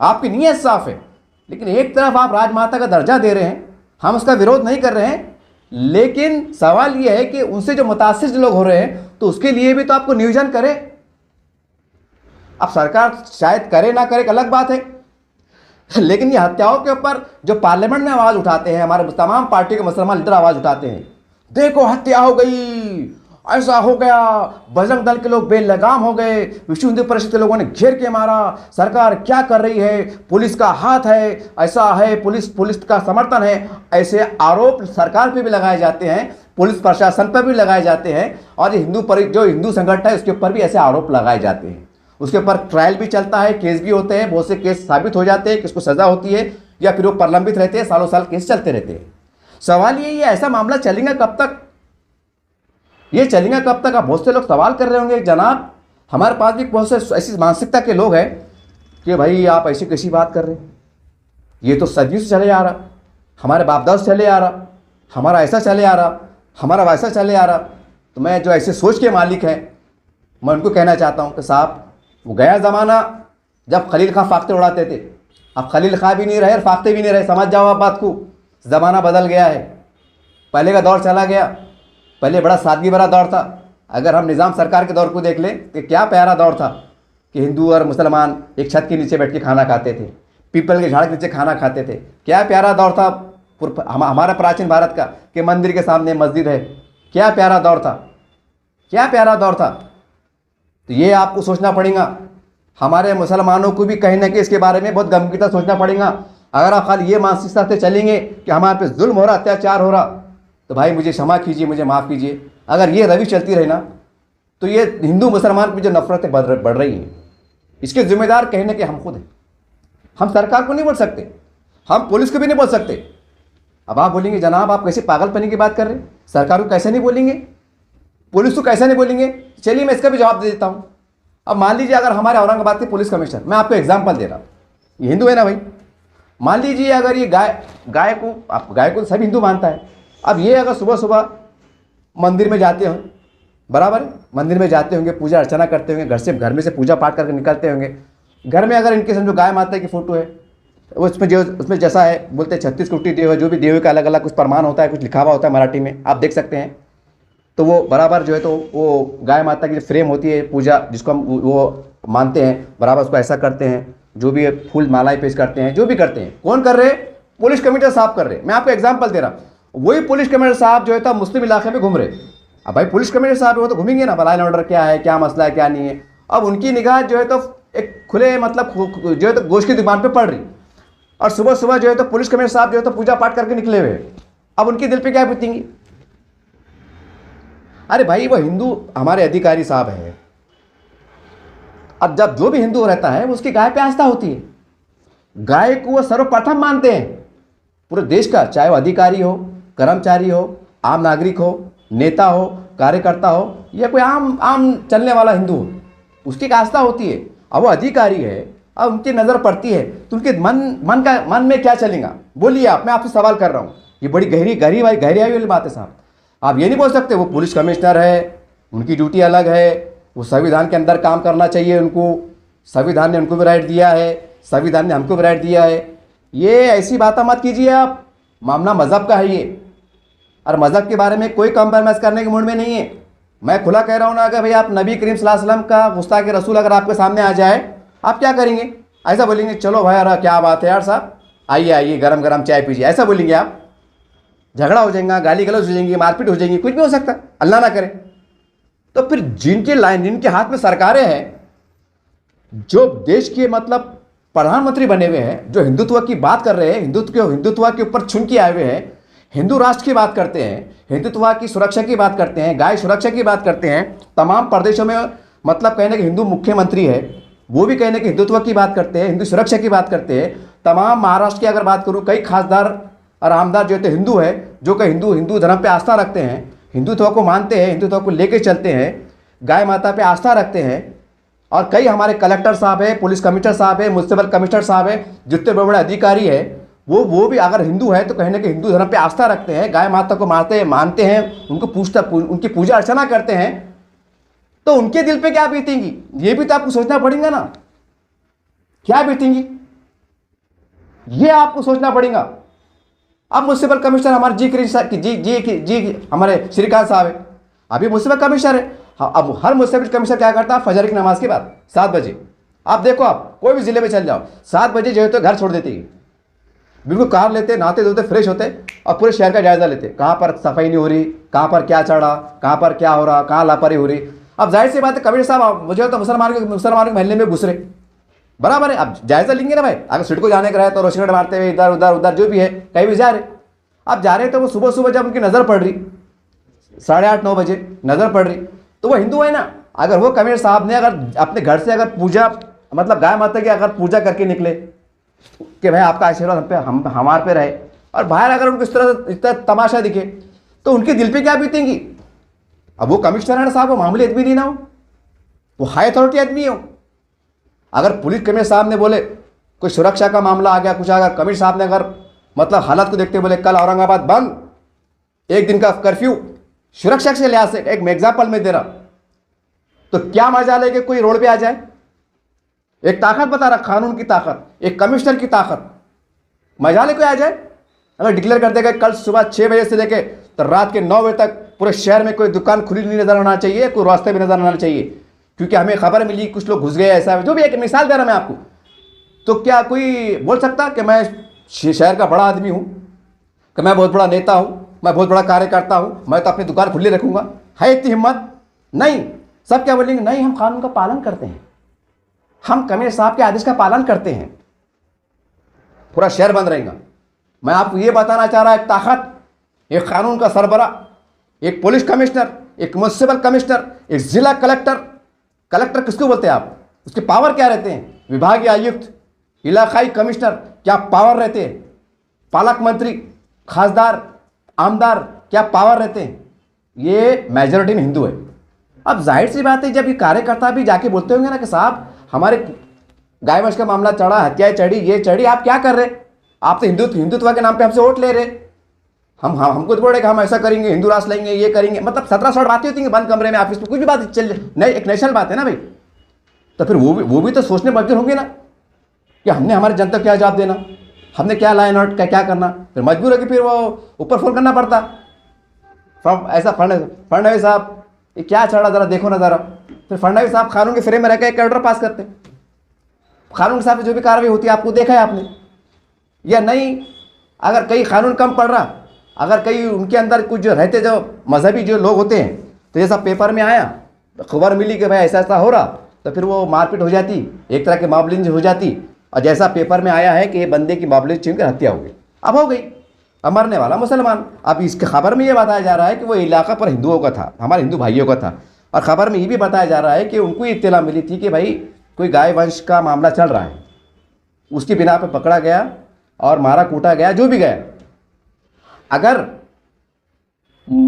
आपकी नीयत साफ है। लेकिन एक तरफ आप राजमाता का दर्जा दे रहे हैं, हम उसका विरोध नहीं कर रहे हैं, लेकिन सवाल यह है कि उनसे जो मुतासिर जो लोग हो रहे हैं, तो उसके लिए भी तो आपको नियोजन करे। अब सरकार शायद करे ना करे एक अलग बात है, लेकिन ये हत्याओं के ऊपर जो पार्लियामेंट में आवाज उठाते हैं, हमारे तमाम पार्टी के मुसलमान लीडर आवाज उठाते हैं, देखो हत्या हो गई, ऐसा हो गया, बजरंग दल के लोग बेलगाम हो गए, विश्व हिंदू परिषद के लोगों ने घेर के मारा, सरकार क्या कर रही है, पुलिस का हाथ है, ऐसा है, पुलिस का समर्थन है, ऐसे आरोप सरकार पे भी लगाए जाते हैं, पुलिस प्रशासन पर भी लगाए जाते हैं, और जो हिंदू संगठन है उसके ऊपर भी ऐसे आरोप लगाए जाते हैं। उसके ऊपर ट्रायल भी चलता है, केस भी होते हैं, बहुत से केस साबित हो जाते हैं, किसको सजा होती है, या फिर वो प्रलंबित रहते हैं, सालों साल केस चलते रहते हैं। सवाल ये ऐसा मामला चलेगा कब तक, ये चलेगा कब तक? आप बहुत से लोग सवाल कर रहे होंगे, जनाब हमारे पास भी बहुत से ऐसी मानसिकता के लोग हैं कि भाई आप ऐसी कैसी बात कर रहे हैं, ये तो सदियों से चले आ रहा, हमारे बाप दादा से चले आ रहा, हमारा ऐसा चले आ रहा, हमारा वैसा चले आ रहा। तो मैं जो ऐसे सोच के मालिक हैं, मैं उनको कहना चाहता हूँ कि साहब, वो गया ज़माना जब खलील खां फाख्ते उड़ाते थे, अब खलील खां भी नहीं रहे और फाख्ते भी नहीं रहे, समझ जाओ आप बात को, ज़माना बदल गया है, पहले का दौर चला गया। पहले बड़ा सादगी भरा दौर था। अगर हम निज़ाम सरकार के दौर को देख लें कि क्या प्यारा दौर था कि हिंदू और मुसलमान एक छत के नीचे बैठ के खाना खाते थे, पीपल के झाड़ के नीचे खाना खाते थे। क्या प्यारा दौर था हमारा प्राचीन भारत का, कि मंदिर के सामने मस्जिद है। क्या प्यारा दौर था, क्या प्यारा दौर था। तो ये आपको सोचना पड़ेगा, हमारे मुसलमानों को भी कहीं ना कहीं इसके बारे में बहुत गंभीरता सोचना पड़ेगा। अगर आप खाली ये मानसिकता से चलेंगे कि हमारे पे जुल्म हो रहा, अत्याचार हो रहा, तो भाई मुझे क्षमा कीजिए, मुझे माफ़ कीजिए, अगर ये रवि चलती रही ना, तो ये हिंदू मुसलमान की जो नफरतें बढ़ रही हैं, इसके जिम्मेदार कहीं ना कहीं हम खुद हैं। हम सरकार को नहीं बोल सकते, हम पुलिस को भी नहीं बोल सकते। अब आप बोलेंगे जनाब आप कैसे पागलपनी की बात कर रहे हैं, सरकार को कैसे नहीं बोलेंगे, पुलिस को कैसे नहीं बोलेंगे। चलिए मैं इसका भी जवाब दे देता हूँ। अब मान लीजिए अगर हमारे औरंगाबाद के पुलिस कमिश्नर, मैं आपको एग्जाम्पल दे रहा हूँ, ये हिंदू है ना भाई, मान लीजिए अगर ये गाय को सभी हिंदू मानता है, अब ये अगर सुबह सुबह मंदिर में जाते हों, बराबर है, मंदिर में जाते होंगे, पूजा अर्चना करते होंगे, घर में से पूजा पाठ करके निकलते होंगे, घर में अगर इनके समझो गाय माता की फ़ोटो है, उसमें जैसा है बोलते हैं 36 कोटि देव है, जो भी देव का अलग अलग कुछ प्रमाण होता है, कुछ लिखा हुआ होता है मराठी में, आप देख सकते हैं। तो वो बराबर जो है, तो वो गाय माता की जो फ्रेम होती है पूजा, जिसको हम वो मानते हैं, बराबर उसको ऐसा करते हैं, जो भी फूल मालाएं पेश करते हैं, जो भी करते हैं, कौन कर रहे हैं? पुलिस कमिश्नर साहब कर रहे हैं। मैं आपको एग्जांपल दे रहा हूँ। वही पुलिस कमिश्नर साहब जो है तो मुस्लिम इलाके में घूम रहे। अब भाई पुलिस कमिश्नर साहब वो तो घूमेंगे ना, लॉ एंड ऑर्डर क्या है, क्या मसला है, क्या नहीं है। अब उनकी निगाह जो है तो एक खुले मतलब जो है तो गोश्त की दुकान पे पड़ रही, और सुबह सुबह जो है तो पुलिस कमिश्नर साहब जो है तो पूजा पाठ करके निकले हुए। अब उनके दिल पे क्या बीतेंगी? अरे भाई वो हिंदू हमारे अधिकारी साहब हैं। अब जब जो भी हिंदू रहता है उसकी गाय पे आस्था होती है, गाय को वो सर्वप्रथम मानते हैं पूरे देश का, चाहे वो अधिकारी हो, कर्मचारी हो, आम नागरिक हो, नेता हो, कार्यकर्ता हो, या कोई आम चलने वाला हिंदू हो, उसकी आस्था होती है। अब वो अधिकारी है, अब उनकी नज़र पड़ती है तो उनके मन में क्या चलेगा? बोलिए आप, मैं आपसे सवाल कर रहा हूँ। ये बड़ी गहरी वाली बात है साहब। आप ये नहीं बोल सकते वो पुलिस कमिश्नर है, उनकी ड्यूटी अलग है, वो संविधान के अंदर काम करना चाहिए उनको, संविधान ने उनको भी राइट दिया है, संविधान ने हमको भी राइट दिया है। ये ऐसी बातें मत कीजिए आप, मामला मज़हब का है ये, और मज़हब के बारे में कोई कॉम्प्रोमाइज़ करने के मूड में नहीं है। मैं खुला कह रहा हूँ ना, अगर भाई आप नबी करीम सल्लल्लाहु अलैहि वसल्लम का गुस्ताख रसूल अगर आपके सामने आ जाए, आप क्या करेंगे? ऐसा बोलेंगे चलो भाई यार क्या बात है यार साहब, आइए गरम गरम चाय पीजिए, ऐसा बोलेंगे आप? झगड़ा हो जाएगा, गाली गलौज हो जाएंगी, मारपीट हो जाएगी, कुछ भी हो सकता है, अल्लाह ना करे। तो फिर जिनके हाथ में सरकारें हैं, जो देश के मतलब प्रधानमंत्री बने हुए हैं, जो हिंदुत्व की बात कर रहे हैं, हिंदुत्व के ऊपर छुन के आए हुए हैं, हिंदू राष्ट्र की बात करते हैं, हिंदुत्व की सुरक्षा की बात करते हैं, गाय सुरक्षा की बात करते हैं, तमाम प्रदेशों में मतलब कहने के हिंदू मुख्यमंत्री है, वो भी कहने के हिंदुत्व की बात करते हैं, हिंदू सुरक्षा की बात करते हैं। तमाम महाराष्ट्र की अगर बात करूँ, कई खासदार और आमदार जो तो हिंदू है, जो कि हिंदू धर्म पे आस्था रखते हैं, हिंदुत्व को मानते हैं, हिंदुत्व को लेके चलते हैं, गाय माता पे आस्था रखते हैं। और कई हमारे कलेक्टर साहब है, पुलिस कमिश्नर साहब है, म्युनिसिपल कमिश्नर साहब है, जितने बड़े बड़े अधिकारी है, वो भी अगर हिंदू है तो कहीं ना कहीं हिंदू धर्म पे आस्था रखते हैं, गाय माता को मानते हैं, उनकी पूजा अर्चना करते हैं। तो उनके दिल पे क्या बीतेंगी, ये भी तो आपको सोचना पड़ेगा ना, क्या बीतेंगी ये आपको सोचना पड़ेगा। अब म्यूनसिपल कमिश्नर हमारे जी हमारे श्रीकांत साहब है, अभी म्यूनसिपल कमिश्नर है। अब हर म्यूनसिपल कमिश्नर क्या करता है, फजर की नमाज के बाद 7 बजे, आप देखो, आप कोई भी जिले में चल जाओ, 7 बजे जो है तो घर छोड़ देते हैं, बिल्कुल कार लेते, नहाते धोते फ्रेश होते और पूरे शहर का जायजा लेते, कहाँ पर सफाई नहीं हो रही, कहाँ पर क्या चढ़ा, कहाँ पर क्या हो रहा, कहाँ लापरवाही हो रही। अब जाहिर सी बात है कमिश्नर साहब मुझे तो मुसलमानों के महल्ले में घुस रहे, बराबर है, अब जायजा लेंगे ना भाई। अगर सिडको जाने का रहे तो रोशनी मारते हुए इधर उधर उधर जो भी है कहीं भी जा रहे, अब जा रहे तो वो सुबह सुबह जब उनकी नज़र पड़ रही 8:30-9 बजे नज़र पड़ रही, तो वो हिंदू है ना। अगर वो कमिश्नर साहब ने अगर अपने घर से अगर पूजा मतलब गाय माता की अगर पूजा करके निकले कि भाई आपका आशीर्वाद हम पे हमारे पे रहे, और बाहर अगर उनको इस तरह तमाशा दिखे तो उनके दिल पे क्या बीतेंगी। अब वो कमिश्नर है ना साहब, वो मामूली आदमी नहीं ना हो, वो हाई अथॉरिटी आदमी हो। अगर पुलिस कमिश्नर साहब ने बोले कोई सुरक्षा का मामला आ गया कुछ, अगर कमिश्नर साहब ने अगर मतलब हालात को देखते बोले कल औरंगाबाद बंद, 1 दिन का कर्फ्यू, सुरक्षा के लिहाज से एक एग्जाम्पल में दे रहा, तो क्या मजा लेके कोई रोड पे आ जाए। एक ताकत बता रहा, कानून की ताकत, एक कमिश्नर की ताकत, मजा ले कोई आ जाए। अगर डिक्लेयर कर देगा कल सुबह 6 बजे से लेके तो रात के 9 बजे तक पूरे शहर में कोई दुकान खुली नहीं नजर आना चाहिए, कोई रास्ते भी नजर आना चाहिए, क्योंकि हमें खबर मिली कुछ लोग घुस गए, ऐसा जो भी एक मिसाल दे रहा मैं आपको। तो क्या कोई बोल सकता कि मैं शहर का बड़ा आदमी हूँ, कि मैं बहुत बड़ा नेता हूँ, मैं बहुत बड़ा कार्यकर्ता हूँ, मैं तो अपनी दुकान खुली रखूँगा, है इतनी हिम्मत? नहीं। सब क्या बोलेंगे, नहीं हम कानून का पालन करते हैं, हम कमिश्नर साहब के आदेश का पालन करते हैं, पूरा शहर बंद रहेगा। मैं आपको ये बताना चाह रहा, एक ताकत, एक कानून का सरबरा, एक पुलिस कमिश्नर, एक म्युनिसिपल कमिश्नर, एक जिला कलेक्टर, कलेक्टर किसको बोलते हैं आप, उसके पावर क्या रहते हैं, विभागीय आयुक्त, इलाकाई कमिश्नर क्या पावर रहते हैं, पालक मंत्री, खासदार, आमदार क्या पावर रहते हैं। ये मेजॉरिटी में हिंदू है। अब जाहिर सी बात है जब ये कार्यकर्ता भी जाके बोलते होंगे ना कि साहब हमारे गाय वंश का मामला चढ़ा, हत्याएं चढ़ी, ये चढ़ी, आप क्या कर रहे, आप तो हिंदुत्व के नाम पे हमसे वोट ले रहे, हमको तो बोल रहे कि हम ऐसा करेंगे, हिंदू राष्ट्र लेंगे, ये करेंगे, मतलब 1700 बातें होती हैं बंद कमरे में, ऑफिस में कुछ भी बात चल नहीं, एक नेशनल बात है ना भाई। तो फिर वो भी तो सोचने मजबूर होंगे ना कि हमने हमारी जनता को क्या जवाब देना, हमने क्या लाइन आउट क्या करना, फिर मजबूर है कि फिर वो ऊपर फोन करना पड़ता। ऐसा फडणवीस साहब ये क्या चढ़ा जरा देखो ना जरा, फिर फडणवीस साहब कानून के फ्रेम में रहकर एक ऑर्डर पास करते, कानून के साथ जो भी कार्रवाई होती है आपको देखा है आपने या नहीं। अगर कहीं कानून कम पड़ रहा, अगर कहीं उनके अंदर कुछ जो रहते जो मजहबी जो लोग होते हैं, तो जैसा पेपर में आया तो खबर मिली कि भाई ऐसा ऐसा हो रहा, तो फिर वो मारपीट हो जाती, एक तरह की मामलिंग हो जाती, और जैसा पेपर में आया है कि ये बंदे की मामले छीन कर हत्या हो गई, अब हो गई, अब मरने वाला मुसलमान। अब इसके खबर में ये बताया जा रहा है कि वो इलाका पर हिंदुओं का था, हमारे हिंदू भाइयों का था, और ख़बर में ये भी बताया जा रहा है कि उनको इत्तला मिली थी कि भाई कोई गाय वंश का मामला चल रहा है, उसकी बिना पर पकड़ा गया और मारा कूटा गया, जो भी गया। अगर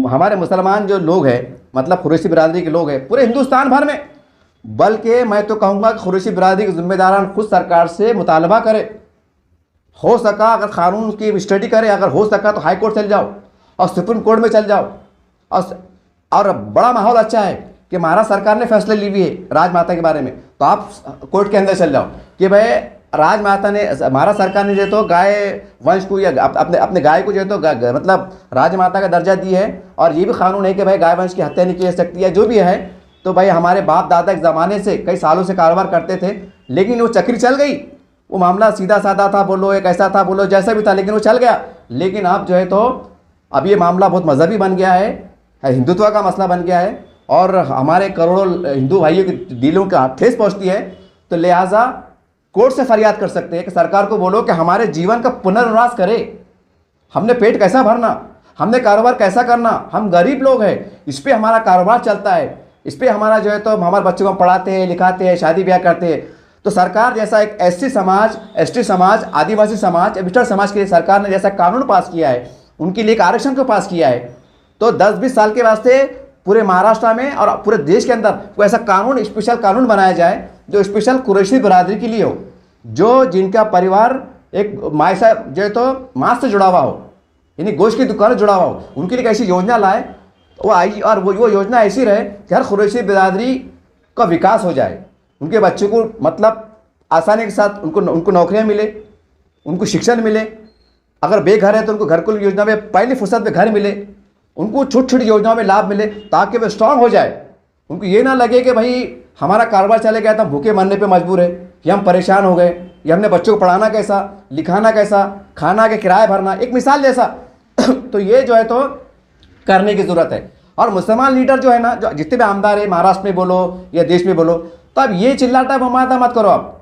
हमारे मुसलमान जो लोग हैं, मतलब कुरैशी बिरादरी के लोग हैं पूरे हिंदुस्तान भर में, बल्कि मैं तो कहूँगा कि कुरैशी बिरादरी के जिम्मेदारान खुद सरकार से मुतालबा करे, हो सका अगर कानून की स्टडी करे, अगर हो सका तो हाई कोर्ट चल जाओ और सुप्रीम कोर्ट में चल जाओ, और बड़ा माहौल अच्छा है कि महाराष्ट्र सरकार ने फैसले ली हुई है राजमाता के बारे में, तो आप कोर्ट के अंदर चल जाओ कि भाई राजमाता ने, महाराष्ट्र सरकार ने जो तो गाय वंश को या अपने गाय को जो तो मतलब राजमाता का दर्जा दी है, और ये भी कानून है कि भाई गाय वंश की हत्या नहीं की जा सकती है, जो भी है। तो भाई हमारे बाप दादा के ज़माने से कई सालों से कारोबार करते थे, लेकिन वो चक्री चल गई, वो मामला सीधा साधा था बोलो, एक ऐसा था बोलो, जैसा भी था, लेकिन वो चल गया। लेकिन अब जो है तो अब ये मामला बहुत मजहबी बन गया है, हिंदुत्व का मसला बन गया है, और हमारे करोड़ों हिंदू भाइयों के दिलों का ठेस पहुँचती है। तो लिहाजा कोर्ट से फरियाद कर सकते हैं कि सरकार को बोलो कि हमारे जीवन का पुनर्वास करे, हमने पेट कैसा भरना, हमने कारोबार कैसा करना, हम गरीब लोग हैं, इस पर हमारा कारोबार चलता है, इस पर हमारा जो है तो हमारे बच्चों को पढ़ाते हैं, लिखाते हैं, शादी ब्याह करते हैं। तो सरकार जैसा एक एससी समाज, एसटी समाज, आदिवासी समाज, पिछड़ा समाज के लिए सरकार ने जैसा कानून पास किया है, उनके लिए एक आरक्षण को पास किया है, तो 10-20 साल के वास्ते पूरे महाराष्ट्र में और पूरे देश के अंदर कोई ऐसा कानून, स्पेशल कानून बनाया जाए जो स्पेशल कुरैशी बिरादरी के लिए हो, जो जिनका परिवार एक मायसा जो है तो मांस से जुड़ा हुआ हो, यानी गोश्त की दुकान से जुड़ा हुआ हो, उनके लिए ऐसी योजना लाए वो आई, और वो योजना ऐसी रहे कि हर कुरैशी बिरादरी का विकास हो जाए, उनके बच्चों को मतलब आसानी के साथ उनको नौकरियां मिले, उनको शिक्षण मिले, अगर बेघर है तो उनको घरकुल योजना में पहली फुर्सत में घर मिले, उनको छोटी छोटी योजनाओं में लाभ मिले, ताकि वे स्ट्रांग हो जाए। उनको ये ना लगे कि भाई हमारा कारोबार चले गया तो हम भूखे मरने पे मजबूर है, या हम परेशान हो गए, या हमने बच्चों को पढ़ाना कैसा, लिखाना कैसा, खाना के किराया भरना, एक मिसाल जैसा। तो ये जो है तो करने की ज़रूरत है। और मुसलमान लीडर जो है ना, जो जितने भी आमदार है, महाराष्ट्र में बोलो या देश में बोलो, तो अब ये चिल्लाता बमाता मत करो आप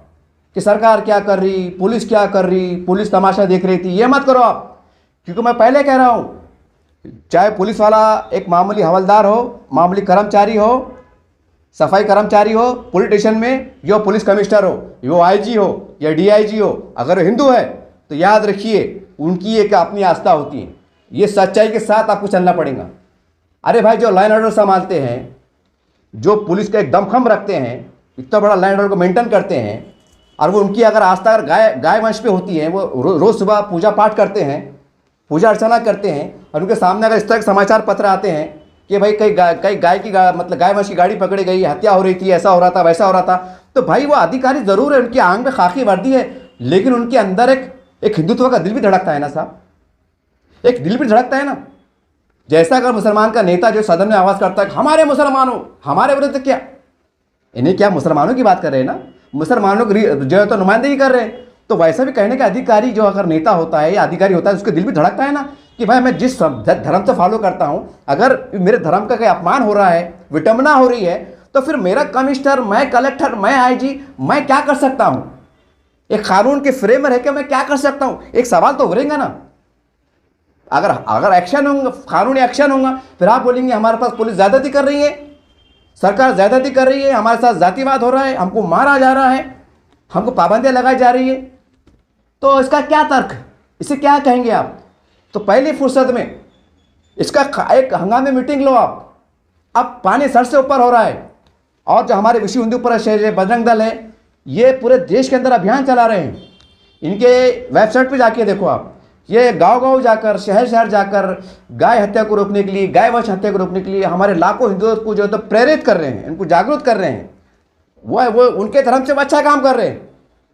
कि सरकार क्या कर रही, पुलिस क्या कर रही, पुलिस तमाशा देख रही थी, ये मत करो आप। क्योंकि मैं पहले कह रहा हूँ, चाहे पुलिस वाला एक मामूली हवलदार हो, मामूली कर्मचारी हो, सफाई कर्मचारी हो पुलिस स्टेशन में, या पुलिस कमिश्नर हो, वो आईजी हो या डीआईजी हो, अगर हिंदू है तो याद रखिए उनकी एक अपनी आस्था होती है। ये सच्चाई के साथ आपको चलना पड़ेगा। अरे भाई, जो लाइन ऑर्डर संभालते हैं, जो पुलिस का एक दमखम रखते हैं, इतना बड़ा लाइन ऑर्डर को मेंटेन करते हैं, और वो उनकी अगर आस्था अगर गाय वंश पे होती है, वो रोज़ सुबह पूजा पाठ करते हैं, पूजा अर्चना करते हैं, और उनके सामने अगर इस तरह के समाचार पत्र आते हैं कि भाई कई गाय की मतलब गाय वंश की गाड़ी पकड़ी गई, हत्या हो रही थी, ऐसा हो रहा था, वैसा हो रहा था, तो भाई वो अधिकारी ज़रूर है, उनकी आंख में खाकी वर्दी है, लेकिन उनके अंदर एक हिंदुत्व का दिल भी धड़कता है ना साहब, एक दिल भी धड़कता है ना। जैसा अगर मुसलमान का नेता जो सदन में आवाज़ करता है हमारे मुसलमानों, हमारे विरुद्ध क्या, इन्हें क्या मुसलमानों की बात कर रहे हैं ना, मुसलमानों की जो है तो नुमाइंदगी कर रहे हैं। तो वैसा भी कहने का अधिकारी जो अगर नेता होता है या अधिकारी होता है, उसके दिल भी धड़कता है ना कि भाई मैं जिस धर्म से फॉलो करता हूं, अगर मेरे धर्म का कोई अपमान हो रहा है, विटंबना हो रही है, तो फिर मेरा कमिश्नर, मैं कलेक्टर, मैं आईजी, मैं क्या कर सकता हूं? एक कानून के फ्रेम में रहकर मैं क्या कर सकता हूं? एक सवाल तो उभरेगा ना। अगर एक्शन होगा, कानूनी एक्शन होगा, फिर आप बोलेंगे हमारे पास पुलिस ज्यादती कर रही है, सरकार ज्यादती कर रही है, हमारे साथ जातिवाद हो रहा है, हमको मारा जा रहा है, हमको पाबंदियां लगाई जा रही है। तो इसका क्या तर्क, इसे क्या कहेंगे आप? तो पहली फुर्सत में इसका एक हंगामी मीटिंग लो आप। अब पानी सर से ऊपर हो रहा है, और जो हमारे विश्व हिंदू परिषद है, बजरंग दल है, ये पूरे देश के अंदर अभियान चला रहे हैं। इनके वेबसाइट पे जाके देखो आप, ये गांव-गांव जाकर, शहर-शहर जाकर गाय हत्या को रोकने के लिए, गाय वंश हत्या को रोकने के लिए हमारे लाखों हिंदुओं को जो है तो प्रेरित कर रहे हैं, इनको जागरूक कर रहे हैं। वो उनके धर्म से अच्छा काम कर रहे हैं,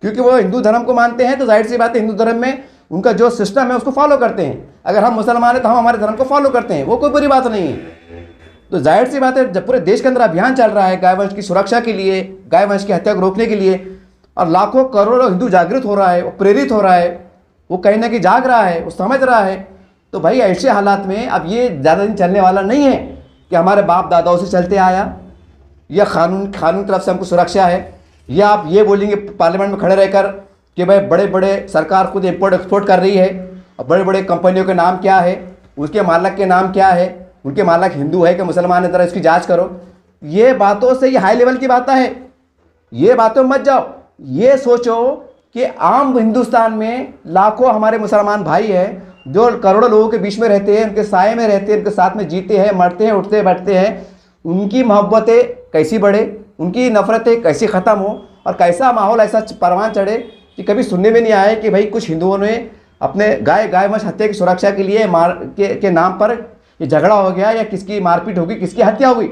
क्योंकि वो हिंदू धर्म को मानते हैं, तो जाहिर सी बात है हिंदू धर्म में उनका जो सिस्टम है उसको फॉलो करते हैं। अगर हम मुसलमान हैं तो हम हमारे धर्म को फॉलो करते हैं, वो कोई बुरी बात नहीं है। तो जाहिर सी बात है जब पूरे देश के अंदर अभियान चल रहा है गाय वंश की सुरक्षा के लिए, गाय वंश की हत्या को रोकने के लिए, और लाखों करोड़ों हिंदू जागृत हो रहा है, वो प्रेरित हो रहा है, वो कहीं ना कहीं जाग रहा है, वो समझ रहा है, तो भाई ऐसे हालात में अब ये ज़्यादा दिन चलने वाला नहीं है कि हमारे बाप दादाओं से चलते आया, या कानून तरफ से हमको सुरक्षा है, या आप ये बोलेंगे पार्लियामेंट में खड़े रहकर कि भाई बड़े बड़े सरकार खुद इम्पोर्ट एक्सपोर्ट कर रही है, और बड़े बड़े कंपनियों के नाम क्या है, उसके मालिक के नाम क्या है, उनके मालिक हिंदू है कि मुसलमान है, तरह इसकी जांच करो। ये बातों से ये हाई लेवल की बातें है, ये बातों मत जाओ। ये सोचो कि आम हिंदुस्तान में लाखों हमारे मुसलमान भाई हैं जो करोड़ों लोगों के बीच में रहते हैं, उनके साए में रहते हैं, उनके साथ में जीते हैं, मरते हैं, उठते बैठते हैं। उनकी मोहब्बतें कैसी बढ़े, उनकी नफरतें कैसी ख़त्म हो, और कैसा माहौल ऐसा परवान चढ़े कि कभी सुनने में नहीं आया कि भाई कुछ हिंदुओं ने अपने गाय वंश हत्या की सुरक्षा के लिए के नाम पर ये झगड़ा हो गया, या किसकी मारपीट होगी, किसकी हत्या होगी,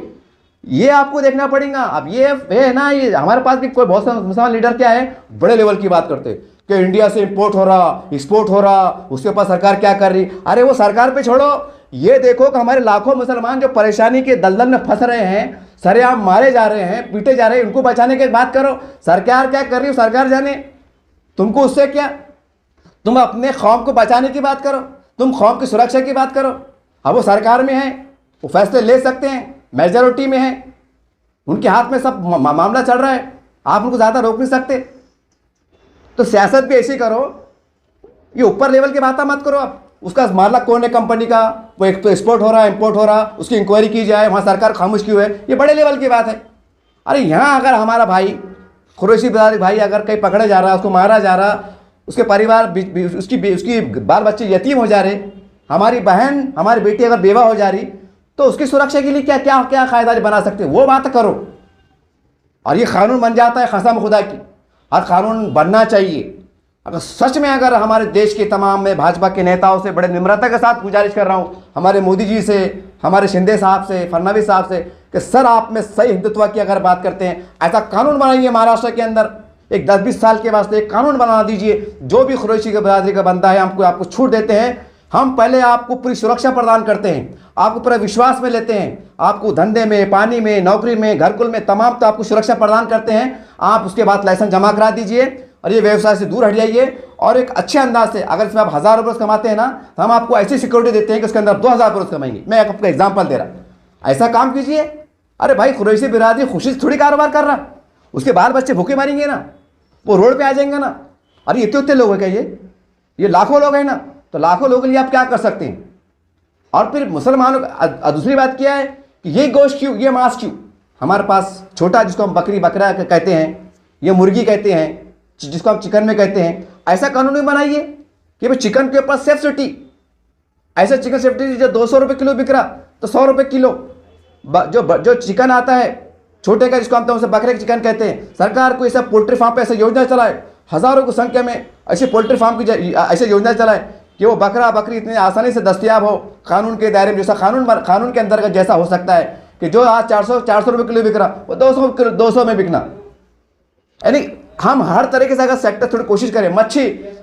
ये आपको देखना पड़ेगा। अब ये है ना, ये हमारे पास भी कोई बहुत सारे मुसलमान लीडर क्या है, बड़े लेवल की बात करते हैं कि इंडिया से इंपोर्ट हो रहा, एक्सपोर्ट हो रहा, उसके ऊपर सरकार क्या कर रही। अरे वो सरकार पे छोड़ो, ये देखो कि हमारे लाखों मुसलमान जो परेशानी के दलदल में फंस रहे हैं, सरेआम मारे जा रहे हैं, पीटे जा रहे हैं, उनको बचाने की बात करो। सरकार क्या कर रही है सरकार जाने, तुमको उससे क्या। तुम अपने कौम को बचाने की बात करो, तुम कौम की सुरक्षा की बात करो। अब वो सरकार में है, वो फैसले ले सकते हैं, मेजॉरिटी में है, उनके हाथ में सब मामला चल रहा है, आप उनको ज़्यादा रोक नहीं सकते। तो सियासत भी ऐसी करो, ये ऊपर लेवल की बातें मत करो। आप उसका मालिक कौन है कंपनी का, वो एक तो एक्सपोर्ट हो रहा है, इंपोर्ट हो रहा, उसकी इंक्वायरी की जाए, वहाँ सरकार खामोश क्यों है, ये बड़े लेवल की बात है। अरे यहाँ अगर हमारा भाई कुरैशी भाई अगर कहीं पकड़े जा रहा, उसको मारा जा रहा, उसके परिवार उसकी बाल बच्चे यतीम हो जा रहे, हमारी बहन हमारी बेटी अगर बेवा हो जा रही, तो उसकी सुरक्षा के लिए क्या क्या क्या कायदा बना सकते, वो बात करो। और ये कानून बन जाता है कसम खुदा की, और कानून बनना चाहिए। अगर सच में अगर हमारे देश के तमाम में भाजपा के नेताओं से बड़े निम्रता के साथ गुजारिश कर रहा हूँ, हमारे मोदी जी से, हमारे शिंदे साहब से, फडणवीस साहब से, कि सर आप में सही हिंदुत्व की अगर बात करते हैं, ऐसा कानून बनाइए महाराष्ट्र के अंदर एक 10-20 साल के वास्ते एक कानून बना दीजिए, जो भी कुरैशी के बरादरी का बंदा है आपको छूट देते हैं, हम पहले आपको पूरी सुरक्षा प्रदान करते हैं, आपको पूरा विश्वास में लेते हैं, आपको धंधे में, पानी में, नौकरी में, घरकुल में तमाम तो आपको सुरक्षा प्रदान करते हैं। आप उसके बाद लाइसेंस जमा करा दीजिए और ये व्यवसाय से दूर हट जाइए और एक अच्छे अंदाज से, अगर इसमें आप 1000 रुपये कमाते हैं ना, तो हम आपको ऐसी सिक्योरिटी देते हैं कि उसके अंदर 2000 रुपये कमाएंगे। मैं आपको एग्जाम्पल दे रहा, ऐसा काम कीजिए। अरे भाई, कुरैशी बिरादरी खुशी से थोड़ी कारोबार कर रहा, उसके बाल बच्चे भूखे मारेंगे ना, वो रोड पे आ जाएंगे ना। अरे इतने लोग हैं क्या? ये लाखों लोग हैं ना, तो लाखों लोगों के लिए आप क्या कर सकते हैं? और फिर मुसलमानों दूसरी बात क्या है कि ये गोश्त क्यों, ये मांस क्यों हमारे पास छोटा, जिसको हम बकरा कहते हैं, ये मुर्गी कहते हैं, जिसको हम चिकन में कहते हैं, ऐसा कानून भी बनाइए कि भाई चिकन के ऊपर सब्सिडी, ऐसा चिकन सब्सिडी जो 200 रुपये किलो बिक रहा तो 100 रुपये किलो जो चिकन आता है छोटे का, जिसको हम तो बकरे के चिकन कहते हैं, सरकार को ऐसा पोल्ट्री फार्म पे ऐसा योजना चलाए, हज़ारों की संख्या में ऐसे पोल्ट्री फार्म की ऐसे योजना चलाए कि वो बकरा बकरी इतनी आसानी से दस्तियाब हो, कानून के दायरे में, जैसा कानून के अंतर्गत जैसा हो सकता है कि जो आज 400 रुपये किलो बिक रहा वो 200 में बिकना। यानी हम हर तरीके से अगर सेक्टर थोड़ी कोशिश करें,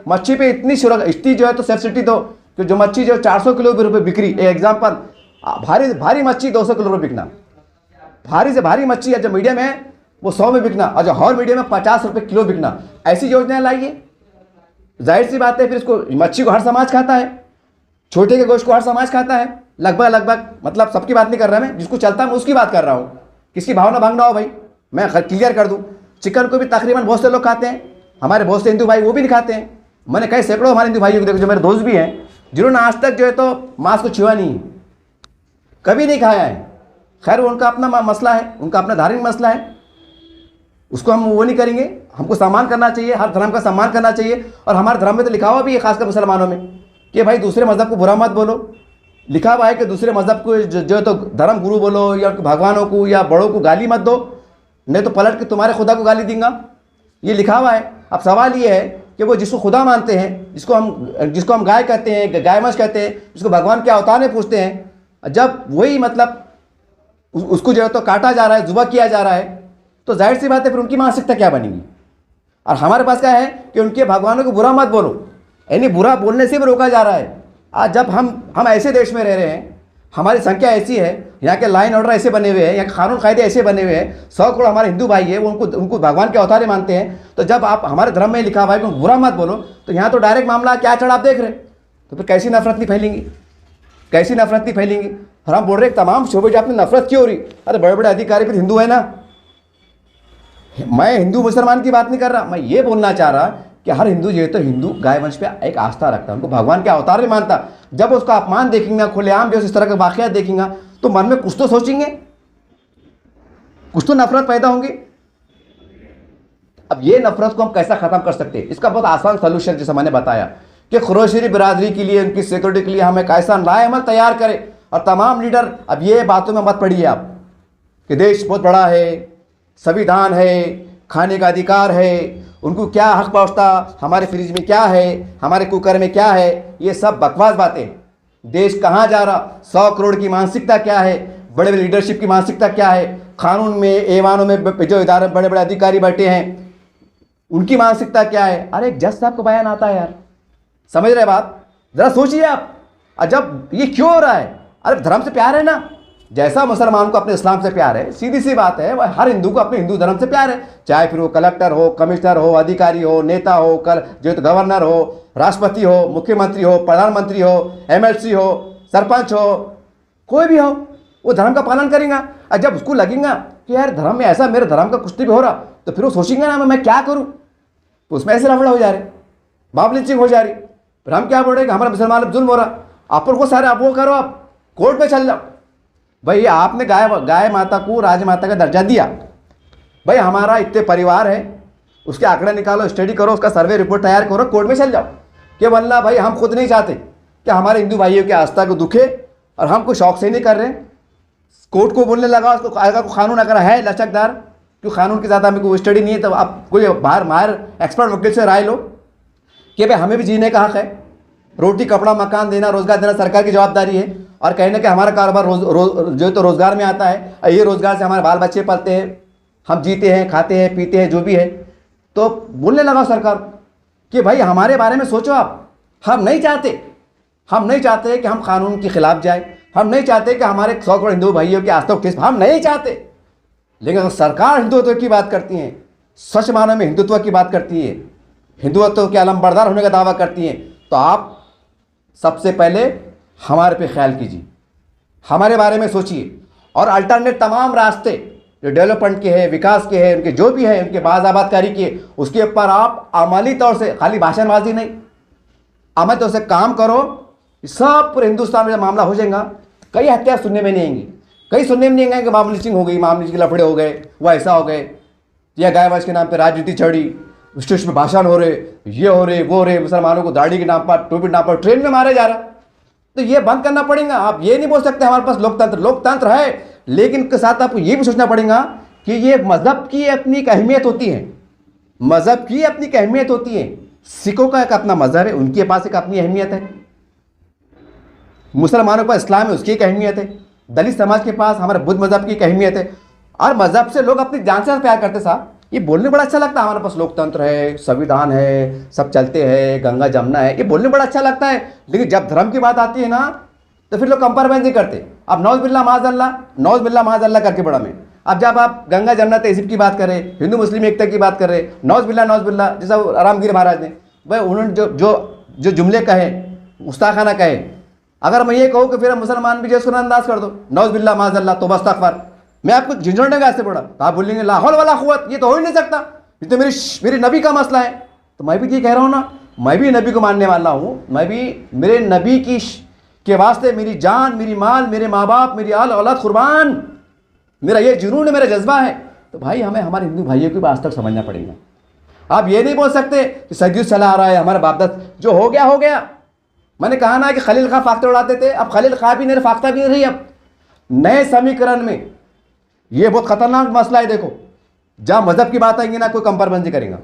मच्छी पे इतनी जो है तो सब्सिडी दो कि जो मच्छी जो 400 किलो रुपये बिक्री, एग्जाम्पल, भारी मच्छी 200 किलो रुपये बिकना, भारी से भारी मच्छी जो मीडियम है वो 100 में बिकना, और जो हर मीडियम में 50 रुपये किलो बिकना। ऐसी योजनाएं लाइए। जाहिर सी बात है, फिर इसको मच्छी को हर समाज खाता है, छोटे के गोश्त को हर समाज खाता है, लगभग, मतलब सबकी बात नहीं कर रहा मैं, जिसको चलता है मैं उसकी बात कर रहा हूँ। किसकी भावना भंग ना हो भाई, मैं क्लियर कर दूँ। चिकन को भी तकरीबन बहुत से लोग खाते हैं, हमारे बहुत से हिंदू भाई वो भी नहीं खाते हैं। मैंने कई सैकड़ों हमारे हिंदू भाइयों को देखो, जो मेरे दोस्त भी हैं, जिन्होंने आज तक जो है तो मांस को छुआ नहीं, कभी नहीं खाया है। खैर उनका अपना मसला है, उनका अपना धार्मिक मसला है, उसको हम वो नहीं करेंगे। हमको सम्मान करना चाहिए, हर धर्म का सम्मान करना चाहिए। और हमारे धर्म में तो लिखा हुआ भी है, खासकर मुसलमानों में, कि भाई दूसरे मज़हब को बुरा मत बोलो। लिखा हुआ है कि दूसरे मज़हब को जो है तो धर्म गुरु बोलो, या भगवानों को या बड़ों को गाली मत दो, नहीं तो पलट के तुम्हारे खुदा को गाली दूंगा। ये लिखा हुआ है। अब सवाल ये है कि वो जिसको खुदा मानते हैं, जिसको हम गाय कहते हैं, गाय मछ कहते हैं, जिसको भगवान के अवतार में पूछते हैं, जब वही मतलब उसको जो है तो काटा जा रहा है, जुबा किया जा रहा है, तो जाहिर सी बात है फिर उनकी मानसिकता क्या बनेगी। और हमारे पास क्या है कि उनके भगवानों को बुरा मत बोलो, यानी बुरा बोलने से भी रोका जा रहा है। आज जब हम ऐसे देश में रह रहे हैं, हमारी संख्या ऐसी है, यहाँ के लाइन ऑर्डर ऐसे बने हुए हैं, यहाँ के कानून कायदे ऐसे बने हुए हैं, 100 करोड़ हमारे हिंदू भाई है, वो उनको भगवान के अवतार मानते हैं। तो जब आप हमारे धर्म में लिखा हुआ है कि बुरा मत बोलो, तो यहाँ तो डायरेक्ट मामला क्या चढ़ा आप देख रहे, तो फिर कैसी नफरत नहीं फैलेंगी, कैसी नफरत नहीं फैलेंगी। और हम बोल रहे तमाम शोबे जो आपने नफरत क्यों हो रही, अरे बड़े बड़े अधिकारी भी हिंदू है ना। मैं हिंदू मुसलमान की बात नहीं कर रहा, मैं ये बोलना चाह रहा कि हर हिंदू जो है तो हिंदू गाय वंश पे एक आस्था रखता है, उनको भगवान के अवतार नहीं मानता। जब उसका अपमान देखेंगे, खुलेआम जो इस तरह के वाक़यात देखेंगे, तो मन में कुछ तो सोचेंगे, कुछ तो नफरत पैदा होंगी। अब ये नफरत को हम कैसा ख़त्म कर सकते हैं, इसका बहुत आसान सोल्यूशन जैसा मैंने बताया कि कुरैशी बिरादरी के लिए, उनकी सिक्योरिटी के लिए हम एक ऐसा लाएअमल तैयार करें। और तमाम लीडर अब ये बातों में मत पड़िए आप कि देश बहुत बड़ा है, संविधान है, खाने का अधिकार है, उनको क्या हक पहुँचता, हमारे फ्रिज में क्या है, हमारे कुकर में क्या है, ये सब बकवास बातें। देश कहाँ जा रहा, 100 करोड़ की मानसिकता क्या है, बड़े बड़े लीडरशिप की मानसिकता क्या है, कानून में, ऐवानों में जो इदारे बड़े बड़े अधिकारी बैठे हैं, उनकी मानसिकता क्या है। अरे एक जज साहब को बयान आता है यार, समझ रहे बात, ज़रा सोचिए आप। जब ये क्यों हो रहा है, अरे धर्म से प्यार है ना, जैसा मुसलमान को अपने इस्लाम से प्यार है, सीधी सी बात है, वह हर हिंदू को अपने हिंदू धर्म से प्यार है। चाहे फिर वो कलेक्टर हो, कमिश्नर हो, अधिकारी हो, नेता हो, जो तो गवर्नर हो, राष्ट्रपति हो, मुख्यमंत्री हो, प्रधानमंत्री हो, एमएलसी हो, सरपंच हो, कोई भी हो, वो धर्म का पालन करेगा। और जब उसको लगेगा कि यार धर्म में ऐसा, मेरे धर्म का कुछ भी हो रहा, तो फिर वो सोचेंगे ना मैं क्या करूँ, तो उसमें ऐसे लफड़ा हो जा रहे, बाप लिंचिंग हो जा रही। फिर हम क्या बोल रहे हैं कि हमारा मुसलमान जुल्म हो रहा, आप को सारे आप वो करो, आप कोर्ट में चल जाओ। भाई आपने गाय माता को राजमाता का दर्जा दिया, भाई हमारा इतने परिवार है, उसके आंकड़े निकालो, स्टडी करो, उसका सर्वे रिपोर्ट तैयार करो, कोर्ट में चल जाओ कि वल्ला भाई हम खुद नहीं चाहते कि हमारे हिंदू भाइयों की आस्था को दुखे, और हम कोई शौक से नहीं कर रहे। कोर्ट को बोलने लगा, उसको अगर कोई कानून अगर है लचकदार, क्यों कानून की ज़्यादा हमें कोई स्टडी नहीं है, तो आप कोई बाहर एक्सपर्ट वकील से राय लो कि भाई हमें भी जीने का हक है, रोटी कपड़ा मकान देना, रोज़गार देना सरकार की जवाबदारी है, और कहने के हमारा कारोबार जो तो रोज़गार में आता है, ये रोज़गार से हमारे बाल बच्चे पलते हैं, हम जीते हैं, खाते हैं, पीते हैं, जो भी है। तो बोलने लगा सरकार कि भाई हमारे बारे में सोचो आप, हम नहीं चाहते कि हम कानून के खिलाफ जाए, हम नहीं चाहते कि हमारे 100 करोड़ हिंदू भाइयों की आस्था को ठेस, हम नहीं चाहते। लेकिन अगर सरकार हिंदुत्व की बात करती है, सच मायने में हिंदुत्व की बात करती है, हिंदुत्व के अलंबरदार होने का दावा करती है, तो आप सबसे पहले हमारे पे ख्याल कीजिए, हमारे बारे में सोचिए और अल्टरनेट तमाम रास्ते जो डेवलपमेंट के हैं, विकास के हैं, उनके जो भी है, उनके बाज़ाबादकारी के, उसके ऊपर आप अमली तौर से, खाली भाषणबाजी नहीं, अमली तौर से काम करो। सब पूरे हिंदुस्तान में जब मामला हो जाएगा, कई हत्या सुनने में नहीं आएंगी, कई सुनने में नहीं आएंगे कि मामूली लिंचिंग हो गई, मामूली के लफड़े हो गए, वो ऐसा हो गए, या गायबाज के नाम पे राजनीति चढ़ी, स्टेज में भाषण हो रहे, ये हो रहे, वो हो रहे, मुसलमानों को दाढ़ी के नाम पर, टोपी के नाम पर ट्रेन में मारे जा रहा। तो ये बंद करना पड़ेगा। आप ये नहीं बोल सकते हमारे पास लोकतंत्र है, लेकिन के साथ आपको ये भी सोचना पड़ेगा कि ये मजहब की अपनी एक अहमियत होती है, मजहब की अपनी एक अहमियत होती है। सिखों का एक अपना मजहब है, उनके पास एक अपनी अहमियत है, मुसलमानों के पास इस्लाम है, उसकी एक अहमियत है, दलित समाज के पास हमारे बुद्ध मजहब की एक अहमियत है। और मजहब से लोग अपनी जान से प्यार करते साहब। ये बोलने बड़ा अच्छा लगता है, हमारे पास लोकतंत्र है, संविधान है, सब चलते हैं, गंगा जमुना है, ये बोलने बड़ा अच्छा लगता है। लेकिन जब धर्म की बात आती है ना, तो फिर लोग कंपेरिजन नहीं करते। अब नौज बिल्ला माज़अल्लाह करके बड़ा में, अब जब आप गंगा जमुना तहजीब की बात करें, हिंदू मुस्लिम एकता की बात करें, नौज बिल्ला जैसा रामगिरी महाराज ने, भाई उन्होंने जो जुमले कहे, गुस्ताखाना कहे, अगर मैं ये कहूँ कि फिर मुसलमान भी जैसे अंदाज कर दो, नौज बिल्ला माज़अल्लाह तो बस्तगफर, मैं आपको झिझोड़ने का ऐसे पड़ा, तो आप बोलेंगे ला हौल वला कुव्वत, ये तो हो ही नहीं सकता, ये तो मेरे नबी का मसला है। तो मैं भी ये कह रहा हूँ ना, मैं भी नबी को मानने वाला हूँ, मैं भी मेरे नबी के वास्ते मेरी जान, मेरी माल, मेरे माँ बाप, मेरी आल औलाद कुर्बान, मेरा ये जुनून है, मेरा जज्बा है। तो भाई हमें हमारे हिंदू भाइयों की बात तक समझना पड़ेगा। आप ये नहीं बोल सकते कि सदियों चला आ रहा है, हमारे बाप दादा जो हो गया। मैंने कहा ना कि खलील खां फाख्ते उड़ाते थे, अब खलील खां भी नहीं, फाख्ता भी नहीं रही। अब नए समीकरण में ये बहुत खतरनाक मसला है। देखो, जहाँ मजहब की बात आएंगी ना, कोई कंपेरिजन करेगा।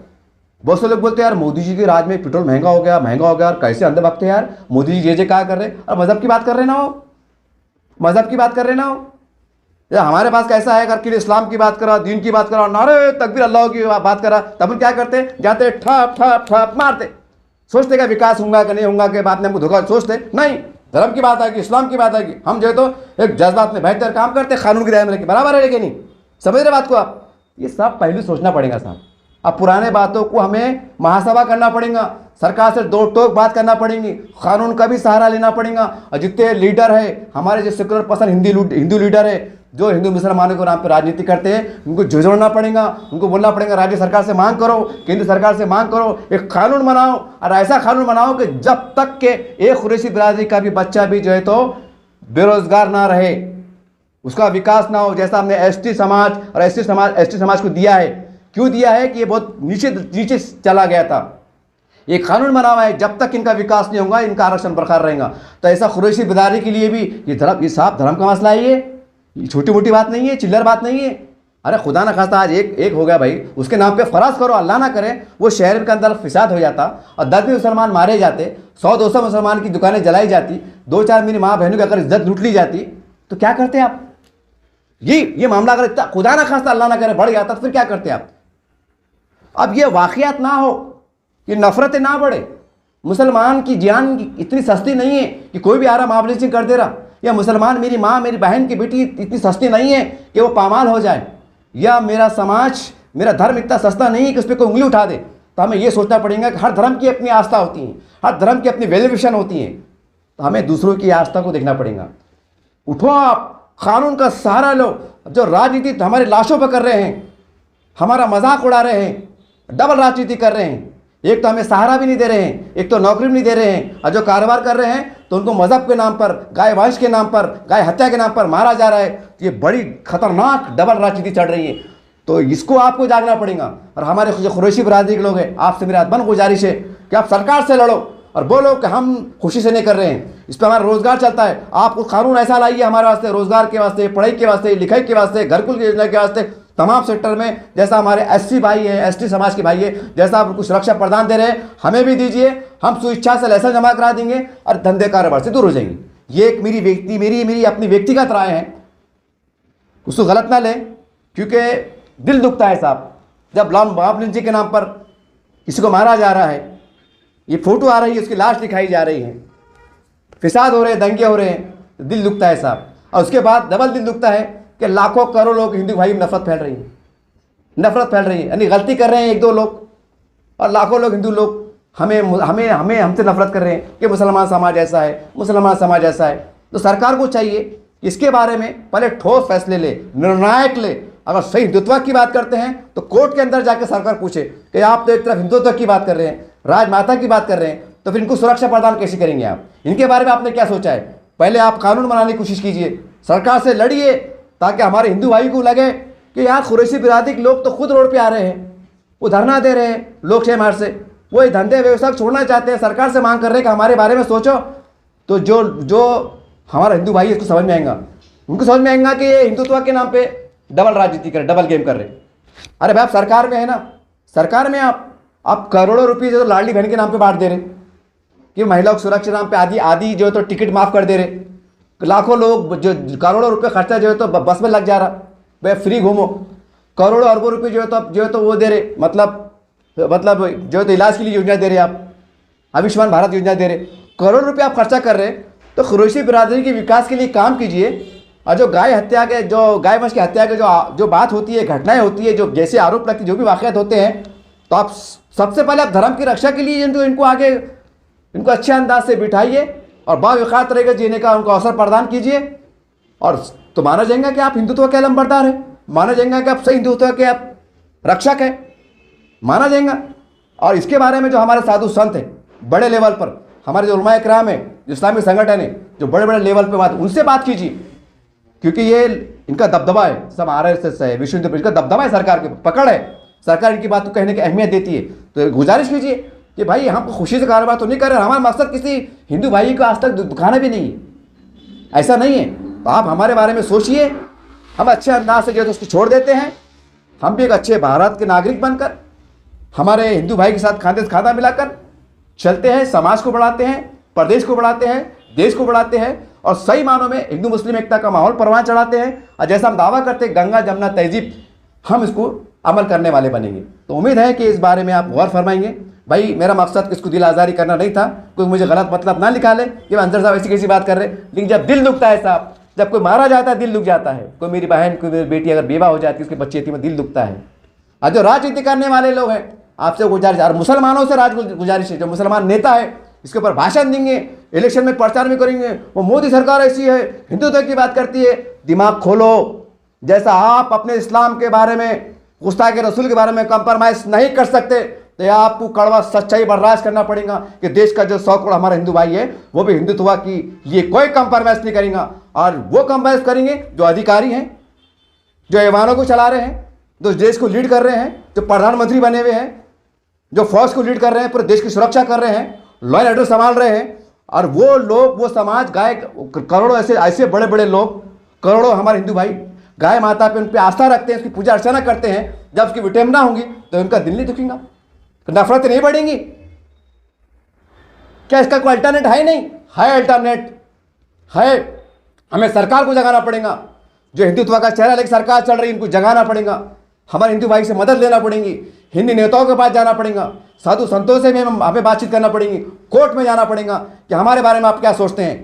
बहुत से लोग बोलते हैं यार मोदी जी के राज में पेट्रोल महंगा हो गया और कैसे अंदर वक्त है यार, मोदी जी ये क्या कर रहे हैं, और मजहब की बात कर रहे ना हो, मजहब की बात कर रहे ना हो। हमारे पास कैसा है, अगर इस्लाम की बात करा, दीन की बात करा, नारे तकबीर अल्लाह की बात करा, तब हम क्या करते, जाते ठप ठप ठप मारते, सोचते का विकास होगा कि नहीं होगा, कि बात ने हमको धोखा, सोचते नहीं। धर्म की बात आएगी, इस्लाम की बात आएगी, हम जो है तो एक जज्बात में बेहतर काम करते, कानून की दायरे में रखे, बराबर है, लेकिन नहीं समझ रहे बात को आप। ये सब पहलू सोचना पड़ेगा साहब। अब पुराने बातों को हमें महासभा करना पड़ेगा, सरकार से दो टोक बात करना पड़ेगी, कानून का भी सहारा लेना पड़ेगा। और जितने लीडर है हमारे, जो सेकुलर पसंद हिंदू लीडर है, जो हिंदू मुसलमानों के नाम पर राजनीति करते हैं, उनको झुझोड़ना पड़ेगा, उनको बोलना पड़ेगा राज्य सरकार से मांग करो, केंद्र सरकार से मांग करो, एक कानून बनाओ, और ऐसा कानून बनाओ कि जब तक के एक कुरैशी बिरादरी का भी बच्चा भी जो है तो बेरोजगार ना रहे, उसका विकास ना हो। जैसा हमने एसटी समाज और एसटी समाज को दिया है, क्यों दिया है कि ये बहुत नीचे चला गया था। ये कानून बना हुआ है, जब तक इनका विकास नहीं होगा, इनका आरक्षण बरकरार रहेगा। तो ऐसा कुरैशी बिरादरी के लिए भी ये साहब धर्म का मसला है, ये छोटी मोटी बात नहीं है, चिल्लर बात नहीं है। अरे खुदा ना खास्ता आज एक हो गया भाई, उसके नाम पे फराज करो, अल्लाह ना करे वो शहर के अंदर फिसाद हो जाता और 10 मुसलमान मारे जाते, 100-200 मुसलमान की दुकानें जलाई जाती, 2-4 मेरी माँ बहनों की अगर इज्जत लूट ली जाती, तो क्या करते आप? ये मामला अगर इतना खुदा ना खास्ता अल्लाह ना करे बढ़ जाता, तो फिर क्या करते आप? अब ये वाक़ियात ना हो, ये नफरतें ना बढ़े। मुसलमान की जान इतनी सस्ती नहीं है कि कोई भी आ रहा मामले से कर दे रहा, या मुसलमान मेरी माँ मेरी बहन की बेटी इतनी सस्ती नहीं है कि वो पामाल हो जाए, या मेरा समाज मेरा धर्म इतना सस्ता नहीं है कि उस पर कोई उंगली उठा दे। तो हमें ये सोचना पड़ेगा कि हर धर्म की अपनी आस्था होती है, हर धर्म की अपनी वैल्यूएशन होती है, तो हमें दूसरों की आस्था को देखना पड़ेगा। उठो आप, कानून का सहारा लो। जो राजनीति हमारी लाशों पर कर रहे हैं, हमारा मजाक उड़ा रहे हैं, डबल राजनीति कर रहे हैं, एक तो हमें सहारा भी नहीं दे रहे हैं, एक तो नौकरी भी नहीं दे रहे हैं, और जो कारोबार कर रहे हैं तो उनको मजहब के नाम पर, गाय वंश के नाम पर, गाय हत्या के नाम पर मारा जा रहा है। ये बड़ी खतरनाक डबल राजनीति चल रही है, तो इसको आपको जागना पड़ेगा। और हमारे जो कुरैशी बिरादरी के लोग हैं, आपसे मेरा अदबन गुजारिश है कि आप सरकार से लड़ो और बोलो कि हम खुशी से नहीं कर रहे हैं, इस पर हमारा रोजगार चलता है, आप कानून ऐसा लाइए हमारे वास्ते, रोजगार के वास्ते, पढ़ाई के वास्ते, लिखाई के वास्ते, घरकुल की योजना के वास्ते, तमाम सेक्टर में। जैसा हमारे एससी भाई हैं, एसटी समाज के भाई है, जैसा आप उनको सुरक्षा प्रदान दे रहे हैं, हमें भी दीजिए। हम स्वेच्छा से लाइसेंस जमा करा देंगे और धंधे कारोबार से दूर हो जाएंगे। ये एक मेरी अपनी व्यक्तिगत राय है, उसको गलत ना लें, क्योंकि दिल दुखता है साहब जब मॉब लिंचिंग के नाम पर किसी को मारा जा रहा है, ये फोटो आ रही है, उसकी लाश दिखाई जा रही है, फिसाद हो रहे हैं, दंगे हो रहे हैं, तो दिल दुखता है साहब। और उसके बाद डबल दिल दुखता है कि लाखों करोड़ों लोग हिंदू भाई में नफरत फैल रही है, नफरत फैल रही है। यानी गलती कर रहे हैं एक दो लोग और लाखों लोग हिंदू लोग हमें हमें हमें हमसे नफरत कर रहे हैं कि मुसलमान समाज ऐसा है, मुसलमान समाज ऐसा है। तो सरकार को चाहिए कि इसके बारे में पहले ठोस फैसले ले, निर्णायक ले। अगर सही हिंदुत्व की बात करते हैं तो कोर्ट के अंदर जाकर सरकार पूछे कि आप तो एक तरफ हिंदुत्व की बात कर रहे हैं, राजमाता की बात कर रहे हैं, तो फिर इनको सुरक्षा प्रदान कैसे करेंगे आप? इनके बारे में आपने क्या सोचा है? पहले आप कानून बनाने की कोशिश कीजिए, सरकार से लड़िए, ताकि हमारे हिंदू भाई को लगे कि यार कुरैशी बिरादरी के लोग तो खुद रोड पे आ रहे हैं, वो धरना दे रहे हैं लोकशाही मार्ग से, वो ये धंधे व्यवसाय छोड़ना चाहते हैं, सरकार से मांग कर रहे हैं कि हमारे बारे में सोचो। तो जो हमारा हिंदू भाई इसको समझ में आएगा, उनको समझ में आएगा कि ये हिंदुत्व के नाम पे डबल राजनीति कर, डबल गेम कर रहे हैं। अरे भाई आप सरकार में है ना, सरकार में आप करोड़ों रुपये जो लाडली बहन के नाम पे बांट दे रहे कि महिलाओं की सुरक्षा नाम पे आदि जो है तो टिकट माफ कर दे रहे, लाखों लोग जो करोड़ों रुपये खर्चा जो है तो बस में लग जा रहा, भाई फ्री घूमो। करोड़ों अरबों रुपये जो है तो वो दे रहे, मतलब जो है तो इलाज के लिए योजना दे रहे आप, आयुष्मान भारत योजना दे रहे, करोड़ों रुपये आप खर्चा कर रहे। तो कुरैशी बिरादरी के विकास के लिए काम कीजिए। और जो गाय वंश की हत्या के जो बात होती है, घटनाएं होती है, जो जैसे आरोप लगते, जो भी वाक़यात होते हैं, तो आप सबसे पहले आप धर्म की रक्षा के लिए इनको अच्छे अंदाज से बिठाइए और बावक़ार तरीके से जीने का उनको अवसर प्रदान कीजिए। और तो माना जाएगा कि आप हिंदुत्व के अलंबरदार हैं, माना जाएगा कि आप सही हिंदुत्व के आप रक्षक हैं, माना जाएगा। और इसके बारे में जो हमारे साधु संत हैं बड़े लेवल पर, हमारे जो उलमाए किराम है, जो इस्लामिक संगठन है, जो बड़े बड़े लेवल पर उनसे बात कीजिए, क्योंकि ये इनका दबदबा है, सब RSS है, विश्व हिंदू परिषद का दबदबा है, सरकार की पकड़ है, सरकार इनकी बात को कहने की अहमियत देती है। तो गुजारिश कीजिए कि भाई हम खुशी से कारोबार तो नहीं कर रहे, हमारा मकसद किसी हिंदू भाई को आज तक दुखाना भी नहीं है, ऐसा नहीं है। तो आप हमारे बारे में सोचिए, हम अच्छे अंदाज से जो है उसको छोड़ देते हैं, हम भी एक अच्छे भारत के नागरिक बनकर हमारे हिंदू भाई के साथ खाते से खाना मिलाकर चलते हैं, समाज को बढ़ाते हैं, प्रदेश को बढ़ाते हैं, देश को बढ़ाते हैं और सही मानों में हिंदू मुस्लिम एकता का माहौल परवान चढ़ाते हैं। और जैसा हम दावा करते हैं गंगा जमुना तहजीब, हम इसको अमल करने वाले बनेंगे। तो उम्मीद है कि इस बारे में आप गौर फरमाएंगे। भाई मेरा मकसद किसको दिल आज़ारी करना नहीं था, कोई मुझे गलत मतलब ना निकाले कि अंदर साहब ऐसी कैसी बात कर रहे, लेकिन जब दिल दुखता है साहब, जब कोई मारा जाता है दिल दुख जाता है, कोई मेरी बहन, कोई मेरी बेटी अगर बेवा हो जाती है, उसके बच्चे यतीम, दिल दुखता है। और जो राजनीति करने वाले लोग हैं, आपसे गुजारिश, और मुसलमानों से गुजारिश है, जो मुसलमान नेता है इसके ऊपर भाषण देंगे, इलेक्शन में प्रचार भी करेंगे, वो मोदी सरकार ऐसी है, हिंदुत्व की बात करती है, दिमाग खोलो। जैसा आप अपने इस्लाम के बारे में, गुस्ताखे रसूल के बारे में कंप्रोमाइज नहीं कर सकते, तो आपको कड़वा सच्चाई बर्दाश्त करना पड़ेगा कि देश का जो 100 करोड़ हमारा हिंदू भाई है, वो भी हिंदुत्व की लिए कोई कंप्रोमाइज नहीं करेगा। और वो कंप्रोमाइज करेंगे जो अधिकारी हैं, जो ऐवानों को चला रहे हैं, जो देश को लीड कर रहे हैं, जो प्रधानमंत्री बने हुए हैं, जो फौज को लीड कर रहे हैं, पूरे देश की सुरक्षा कर रहे हैं, लॉ एंड ऑर्डर संभाल रहे हैं। और वो लोग, वो समाज, गाय, करोड़ों ऐसे बड़े बड़े लोग, करोड़ों हमारे हिंदू भाई गाय माता पे, उन पर आस्था रखते हैं, उसकी पूजा अर्चना करते हैं। जब उसकी विटंबना होंगी तो उनका दिल नहीं दुखेगा, तो नफरतें नहीं बढ़ेंगी। क्या इसका कोई अल्टरनेट है? नहीं है, अल्टरनेट है। हमें सरकार को जगाना पड़ेगा, जो हिंदुत्व का चेहरा लेकर सरकार चल रही है, इनको जगाना पड़ेगा। हमारे हिंदू भाई से मदद लेना पड़ेगी, हिंदी नेताओं के पास जाना पड़ेगा, साधु संतों से भी हमें बातचीत करना पड़ेगी, कोर्ट में जाना पड़ेगा कि हमारे बारे में आप क्या सोचते हैं,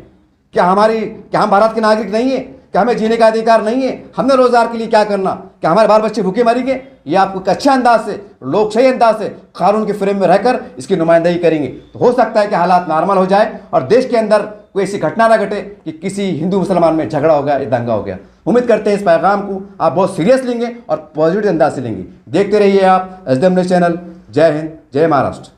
क्या हम भारत के नागरिक नहीं है, क्या हमें जीने का अधिकार नहीं है, हमने रोजगार के लिए क्या करना, क्या हमारे बाल बच्चे भूखे मरेंगे? ये आपको अच्छे अंदाज से, लोकशाही अंदाज से, कानून के फ्रेम में रहकर इसकी नुमाइंदगी करेंगे तो हो सकता है कि हालात नॉर्मल हो जाए और देश के अंदर कोई ऐसी घटना ना घटे कि किसी हिंदू मुसलमान में झगड़ा हो गया या दंगा हो गया। उम्मीद करते हैं इस पैगाम को आप बहुत सीरियस लेंगे और पॉजिटिव अंदाज से लेंगे। देखते रहिए आप SDM न्यूज़ चैनल। जय हिंद, जय महाराष्ट्र।